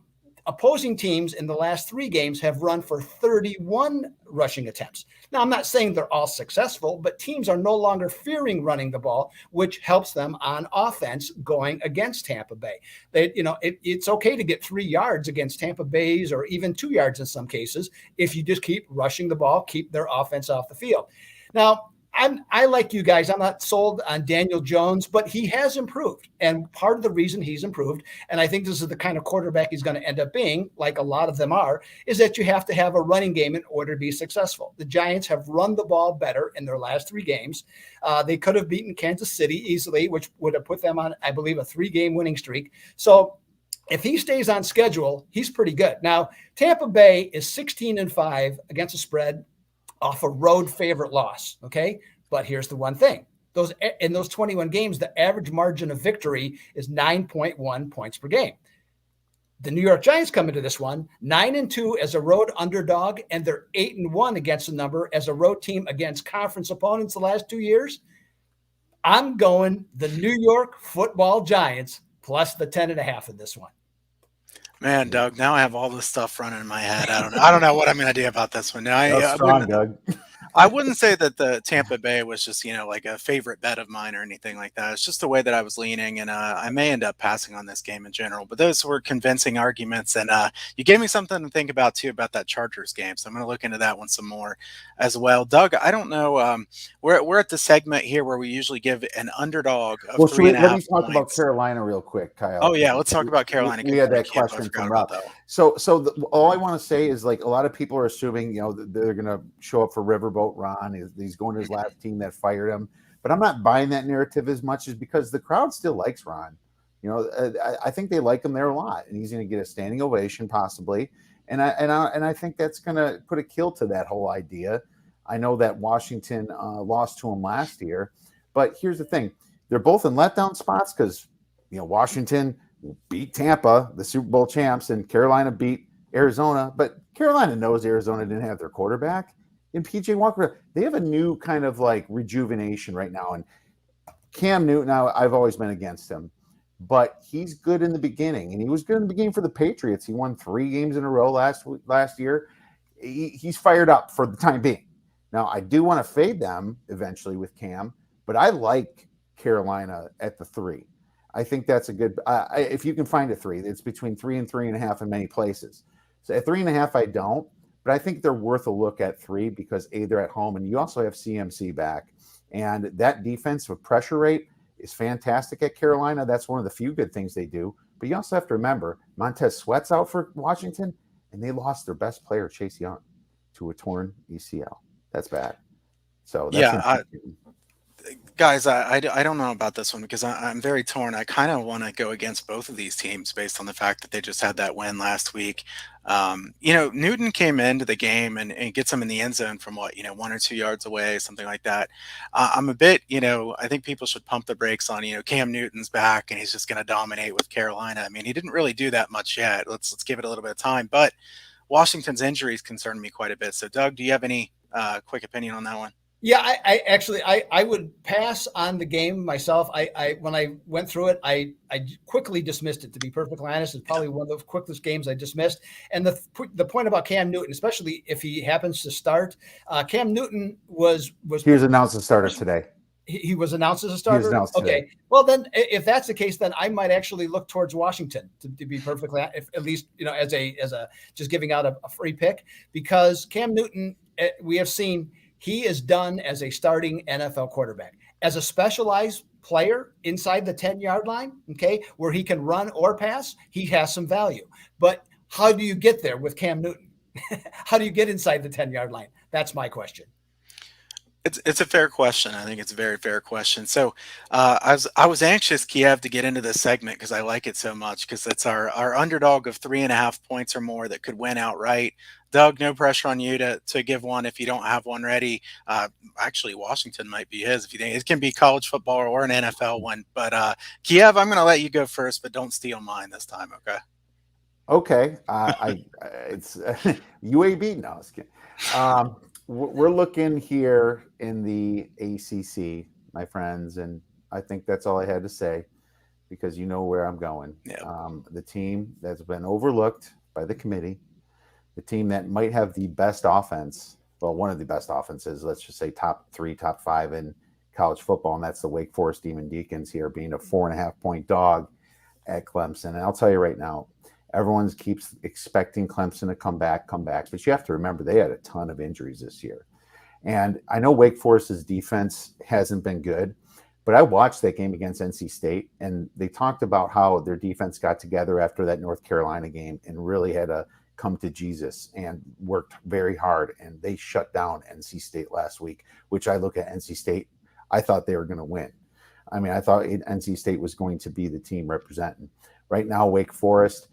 Opposing teams in the last 3 games have run for 31 rushing attempts. Now, I'm not saying they're all successful, but teams are no longer fearing running the ball, which helps them on offense going against Tampa Bay. It's okay to get 3 yards against Tampa Bay's, or even 2 yards in some cases, if you just keep rushing the ball, keep their offense off the field. Now, I like you guys. I'm not sold on Daniel Jones, but he has improved. And part of the reason he's improved, and I think this is the kind of quarterback he's going to end up being, like a lot of them are, is that you have to have a running game in order to be successful. The Giants have run the ball better in their last 3 games. They could have beaten Kansas City easily, which would have put them on, I believe, a 3-game winning streak. So if he stays on schedule, he's pretty good. Now, Tampa Bay is 16-5 against the spread off a road favorite loss. Okay. But here's the one thing. In those 21 games, the average margin of victory is 9.1 points per game. The New York Giants come into this one 9-2 as a road underdog, and they're 8-1 against the number as a road team against conference opponents the last 2 years. I'm going the New York Football Giants plus the 10.5 in this one. Man, Doug, now I have all this stuff running in my head. I don't know what I'm going to do about this one. Now, strong, Doug. I wouldn't say that the Tampa Bay was just, like a favorite bet of mine or anything like that. It's just the way that I was leaning, and I may end up passing on this game in general. But those were convincing arguments, and you gave me something to think about, too, about that Chargers game. So I'm going to look into that one some more as well. Doug, I don't know. We're at the segment here where we usually give an underdog of 3.5 let me talk points. about Carolina real quick, Kyle. Oh, yeah, let's talk about Carolina. We had that question from Rob. All I want to say is, like, a lot of people are assuming, they're going to show up for Riverboat Ron. He's going to his last team that fired him. But I'm not buying that narrative as much as because the crowd still likes Ron. I think they like him there a lot, and he's going to get a standing ovation possibly. And I think that's going to put a kill to that whole idea. I know that Washington lost to him last year, but here's the thing: they're both in letdown spots because Washington beat Tampa, the Super Bowl champs, and Carolina beat Arizona. But Carolina knows Arizona didn't have their quarterback. And PJ Walker, they have a new kind of like rejuvenation right now. And Cam Newton, now I've always been against him, but he's good in the beginning. And he was good in the beginning for the Patriots. He won 3 games in a row last year. He's fired up for the time being. Now, I do want to fade them eventually with Cam, but I like Carolina at the 3. I think that's a good if you can find a 3. It's between 3 and 3.5 in many places. So at 3.5, I don't. But I think they're worth a look at 3 because they're at home, and you also have CMC back. And that defensive pressure rate is fantastic at Carolina. That's one of the few good things they do. But you also have to remember, Montez Sweat's out for Washington, and they lost their best player, Chase Young, to a torn ACL. That's bad. So that's guys, I don't know about this one because I'm very torn. I kind of want to go against both of these teams based on the fact that they just had that win last week. Newton came into the game and gets them in the end zone from 1 or 2 yards away, something like that. I'm a bit, I think people should pump the brakes on, Cam Newton's back and he's just going to dominate with Carolina. I mean, he didn't really do that much yet. Let's give it a little bit of time. But Washington's injuries concern me quite a bit. So, Doug, do you have any quick opinion on that one? Yeah, I actually I would pass on the game myself. I when I went through it, I quickly dismissed it. To be perfectly honest, it's probably one of the quickest games I dismissed. And the point about Cam Newton, especially if he happens to start, Cam Newton was He was announced as starter today. he was announced as a He was starter. announced today. Okay, well then, if that's the case, then I might actually look towards Washington to be perfectly, if, at least as a just giving out a free pick, because Cam Newton, we have seen he is done as a starting NFL quarterback. As a specialized player inside the 10-yard line, okay, where he can run or pass, he has some value. But how do you get there with Cam Newton? How do you get inside the 10-yard line? That's my question. It's a fair question. I think it's a very fair question. So I was anxious, Kiev, to get into this segment because I like it so much because it's our underdog of 3.5 points or more that could win outright. Doug, no pressure on you to give one if you don't have one ready. Actually, Washington might be his if you think it can be college football or an NFL one. But Kiev, I'm going to let you go first, but don't steal mine this time, okay? Okay, it's UAB. No, I was kidding. We're looking here in the ACC, my friends, and I think that's all I had to say because you know where I'm going. Yeah. The team that's been overlooked by the committee, the team that might have the best offense, well, one of the best offenses, let's just say top 3, top 5 in college football, and that's the Wake Forest Demon Deacons here being a 4.5-point dog at Clemson. And I'll tell you right now, everyone keeps expecting Clemson to come back, but you have to remember they had a ton of injuries this year. And I know Wake Forest's defense hasn't been good, but I watched that game against NC State, and they talked about how their defense got together after that North Carolina game and really had to come to Jesus and worked very hard, and they shut down NC State last week, which I look at NC State, I thought they were going to win. I mean, I thought NC State was going to be the team representing. Right now, Wake Forest,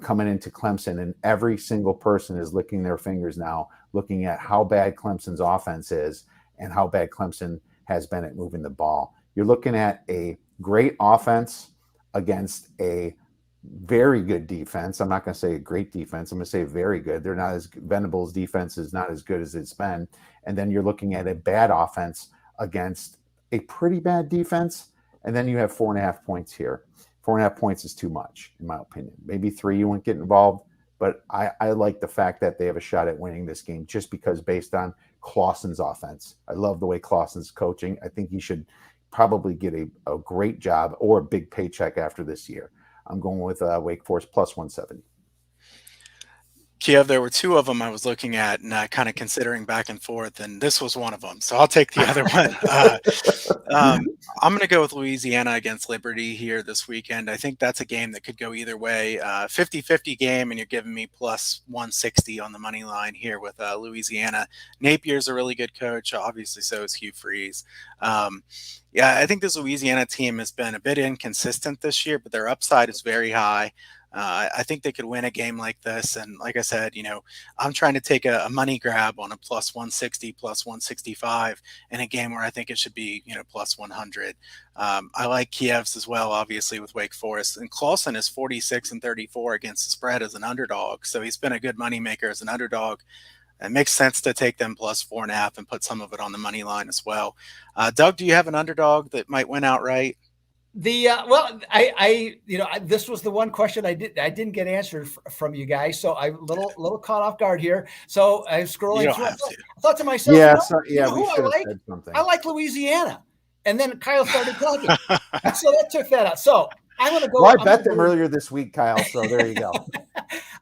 coming into Clemson, and every single person is licking their fingers now, looking at how bad Clemson's offense is and how bad Clemson has been at moving the ball. You're looking at a great offense against a very good defense. I'm not going to say a great defense. I'm going to say very good. They're not as Venables' defense is not as good as it's been. And then you're looking at a bad offense against a pretty bad defense. And then you have 4.5 points here. 4.5 points is too much, in my opinion. Maybe 3, you wouldn't get involved, but I like the fact that they have a shot at winning this game just because based on Clawson's offense. I love the way Clawson's coaching. I think he should probably get a great job or a big paycheck after this year. I'm going with Wake Forest plus 170. Kiev, there were 2 of them I was looking at and kind of considering back and forth, and this was one of them. So I'll take the other one. I'm going to go with Louisiana against Liberty here this weekend. I think that's a game that could go either way. 50-50 game, and you're giving me plus 160 on the money line here with Louisiana. Napier's a really good coach. Obviously, so is Hugh Freeze. Yeah, I think this Louisiana team has been a bit inconsistent this year, but their upside is very high. I think they could win a game like this. And like I said, I'm trying to take a money grab on a plus 160, plus 165 in a game where I think it should be, plus 100. I like Kiev's as well, obviously, with Wake Forest. And Clawson is 46-34 against the spread as an underdog. So he's been a good moneymaker as an underdog. It makes sense to take them plus 4.5 and put some of it on the money line as well. Doug, do you have an underdog that might win outright? This was the one question I didn't get answered from you guys, so I'm little caught off guard here. So I was scrolling through. I thought to myself, we should have said something. I like Louisiana, and then Kyle started talking, so that took that out. So I'm going to go. Well, I bet them earlier this week, Kyle. So there you go.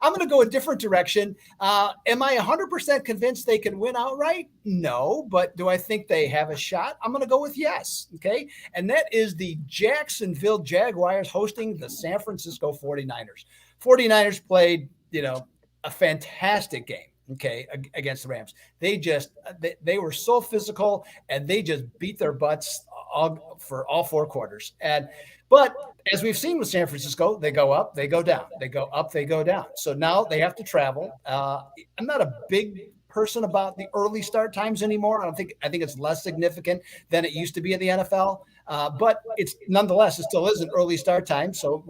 I'm going to go a different direction. Am I 100% convinced they can win outright? No, but do I think they have a shot? I'm going to go with yes. Okay. And that is the Jacksonville Jaguars hosting the San Francisco 49ers. 49ers played, a fantastic game. Okay, against the Rams. They were so physical and they just beat their butts for all 4 quarters. But as we've seen with San Francisco, they go up, they go down, they go up, they go down. So now they have to travel. I'm not a big person about the early start times anymore. I think it's less significant than it used to be in the NFL. But it's nonetheless, it still is an early start time. So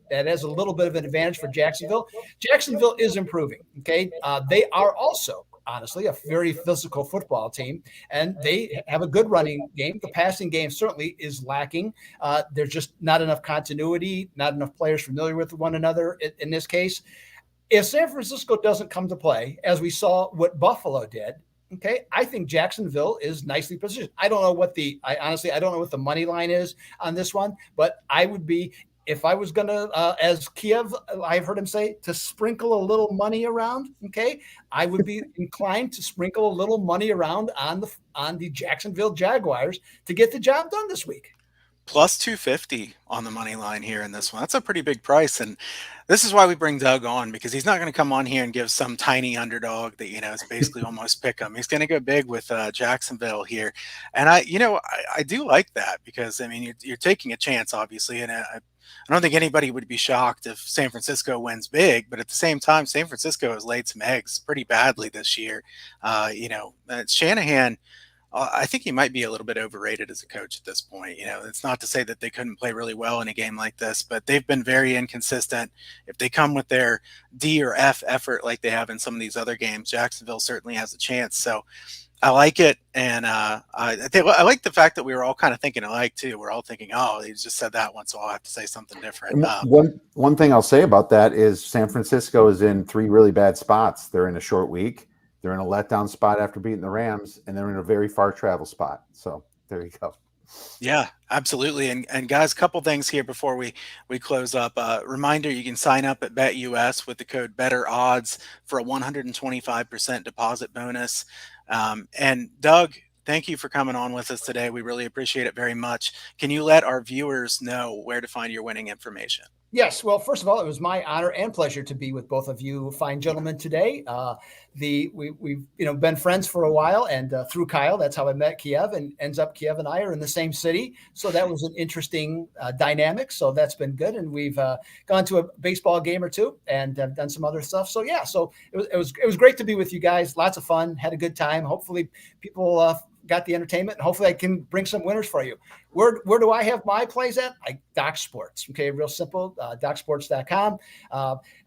that has a little bit of an advantage for Jacksonville. Jacksonville is improving. Okay. They are also honestly, a very physical football team, and they have a good running game. The passing game certainly is lacking. There's just not enough continuity, not enough players familiar with one another in this case. If San Francisco doesn't come to play, as we saw what Buffalo did, okay, I think Jacksonville is nicely positioned. I don't know what I don't know what the money line is on this one, but I would be, if I was going to, as Kiev, I've heard him say, to sprinkle a little money around, okay, I would be inclined to sprinkle a little money around on the Jacksonville Jaguars to get the job done this week. Plus 250 on the money line here in this one. That's a pretty big price. And this is why we bring Doug on, because he's not going to come on here and give some tiny underdog that, is basically almost pick 'em. He's going to go big with Jacksonville here. And I do like that, because, I mean, you're taking a chance, obviously. And I don't think anybody would be shocked if San Francisco wins big, but at the same time, San Francisco has laid some eggs pretty badly this year. Shanahan, I think he might be a little bit overrated as a coach at this point. It's not to say that they couldn't play really well in a game like this, but they've been very inconsistent. If they come with their D or F effort like they have in some of these other games, Jacksonville certainly has a chance. So I like it, and I like the fact that we were all kind of thinking alike too. We're all thinking, "Oh, he just said that one, so I'll have to say something different." One thing I'll say about that is San Francisco is in 3 really bad spots. They're in a short week. They're in a letdown spot after beating the Rams, and they're in a very far travel spot. So there you go. Yeah, absolutely. And guys, a couple things here before we close up. Reminder, you can sign up at BetUS with the code BetterOdds for a 125% deposit bonus. And Doug, thank you for coming on with us today. We really appreciate it very much. Can you let our viewers know where to find your winning information? Yes. Well, first of all, it was my honor and pleasure to be with both of you fine gentlemen today. We've been friends for a while, and through Kyle, that's how I met Kiev, and ends up Kiev and I are in the same city. So that was an interesting dynamic. So that's been good. And we've gone to a baseball game or two and done some other stuff. So yeah, so it was great to be with you guys. Lots of fun, had a good time. Hopefully people got the entertainment, and hopefully I can bring some winners for you. Where do I have my plays at? Doc Sports. Okay, real simple. DocSports.com.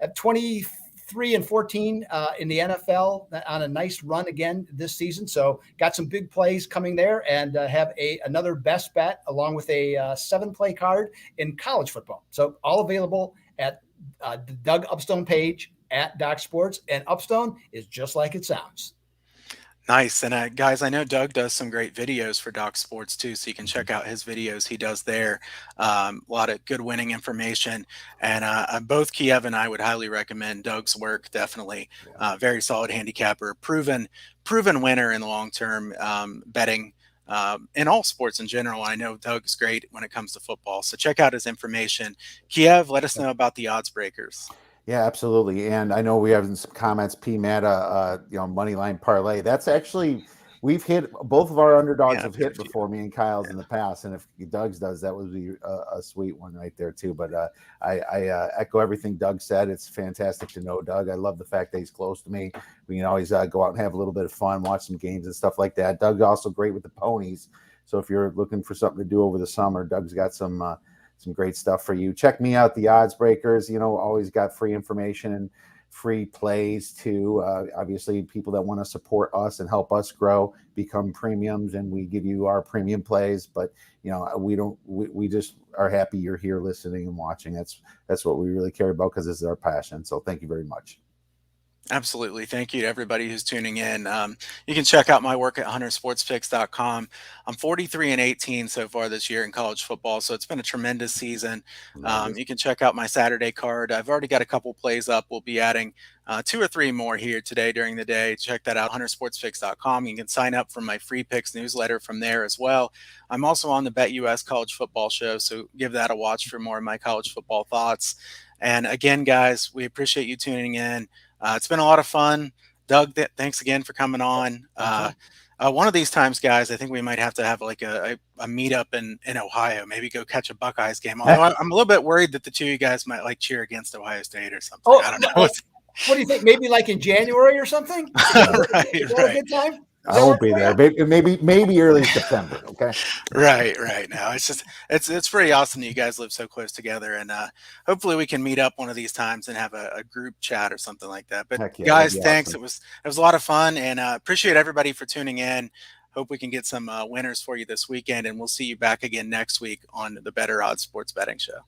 At 23-14 in the NFL on a nice run again this season. So got some big plays coming there, and have another best bet along with a 7-play card in college football. So all available at the Doug Upstone page at Doc Sports, and Upstone is just like it sounds. Nice. And guys, I know Doug does some great videos for Doc Sports too, so you can check out his videos he does there. A lot of good winning information. And both Kiev and I would highly recommend Doug's work, definitely. Very solid handicapper, proven winner in the long term betting in all sports in general. I know Doug's great when it comes to football. So check out his information. Kiev, let us know about the odds breakers. Yeah, absolutely. And I know we have some comments, Mata, money line parlay. That's actually, we've hit, both of our underdogs have hit before, me and Kyle's in the past. And if Doug's does, that would be a sweet one right there too. But I echo everything Doug said. It's fantastic to know Doug. I love the fact that he's close to me. We can always go out and have a little bit of fun, watch some games and stuff like that. Doug's also great with the ponies. So if you're looking for something to do over the summer, Doug's got some great stuff for you. Check me out, the Odds Breakers. Always got free information and free plays too. Obviously, people that want to support us and help us grow become premiums, and we give you our premium plays. But we just are happy you're here listening and watching. That's what we really care about, because this is our passion. So thank you very much. Absolutely. Thank you to everybody who's tuning in. You can check out my work at huntersportsfix.com. I'm 43-18 so far this year in college football, so it's been a tremendous season. You can check out my Saturday card. I've already got a couple plays up. We'll be adding 2 or 3 more here today during the day. Check that out, huntersportsfix.com. You can sign up for my free picks newsletter from there as well. I'm also on the BetUS College Football Show, so give that a watch for more of my college football thoughts. And again, guys, we appreciate you tuning in. It's been a lot of fun. Doug, thanks again for coming on. One of these times, guys, I think we might have to have like a meetup in Ohio, maybe go catch a Buckeyes game. Although I'm a little bit worried that the two of you guys might cheer against Ohio State or something. I don't know. What do you think? Maybe like in January or something? Is that a good time? I won't be there. Maybe early September. Okay. Right. No, it's pretty awesome that you guys live so close together, and hopefully we can meet up one of these times and have a group chat or something like that. But Heck yeah, guys, that'd be thanks. awesome. It was a lot of fun, and appreciate everybody for tuning in. Hope we can get some winners for you this weekend, and we'll see you back again next week on the Better Odds Sports Betting Show.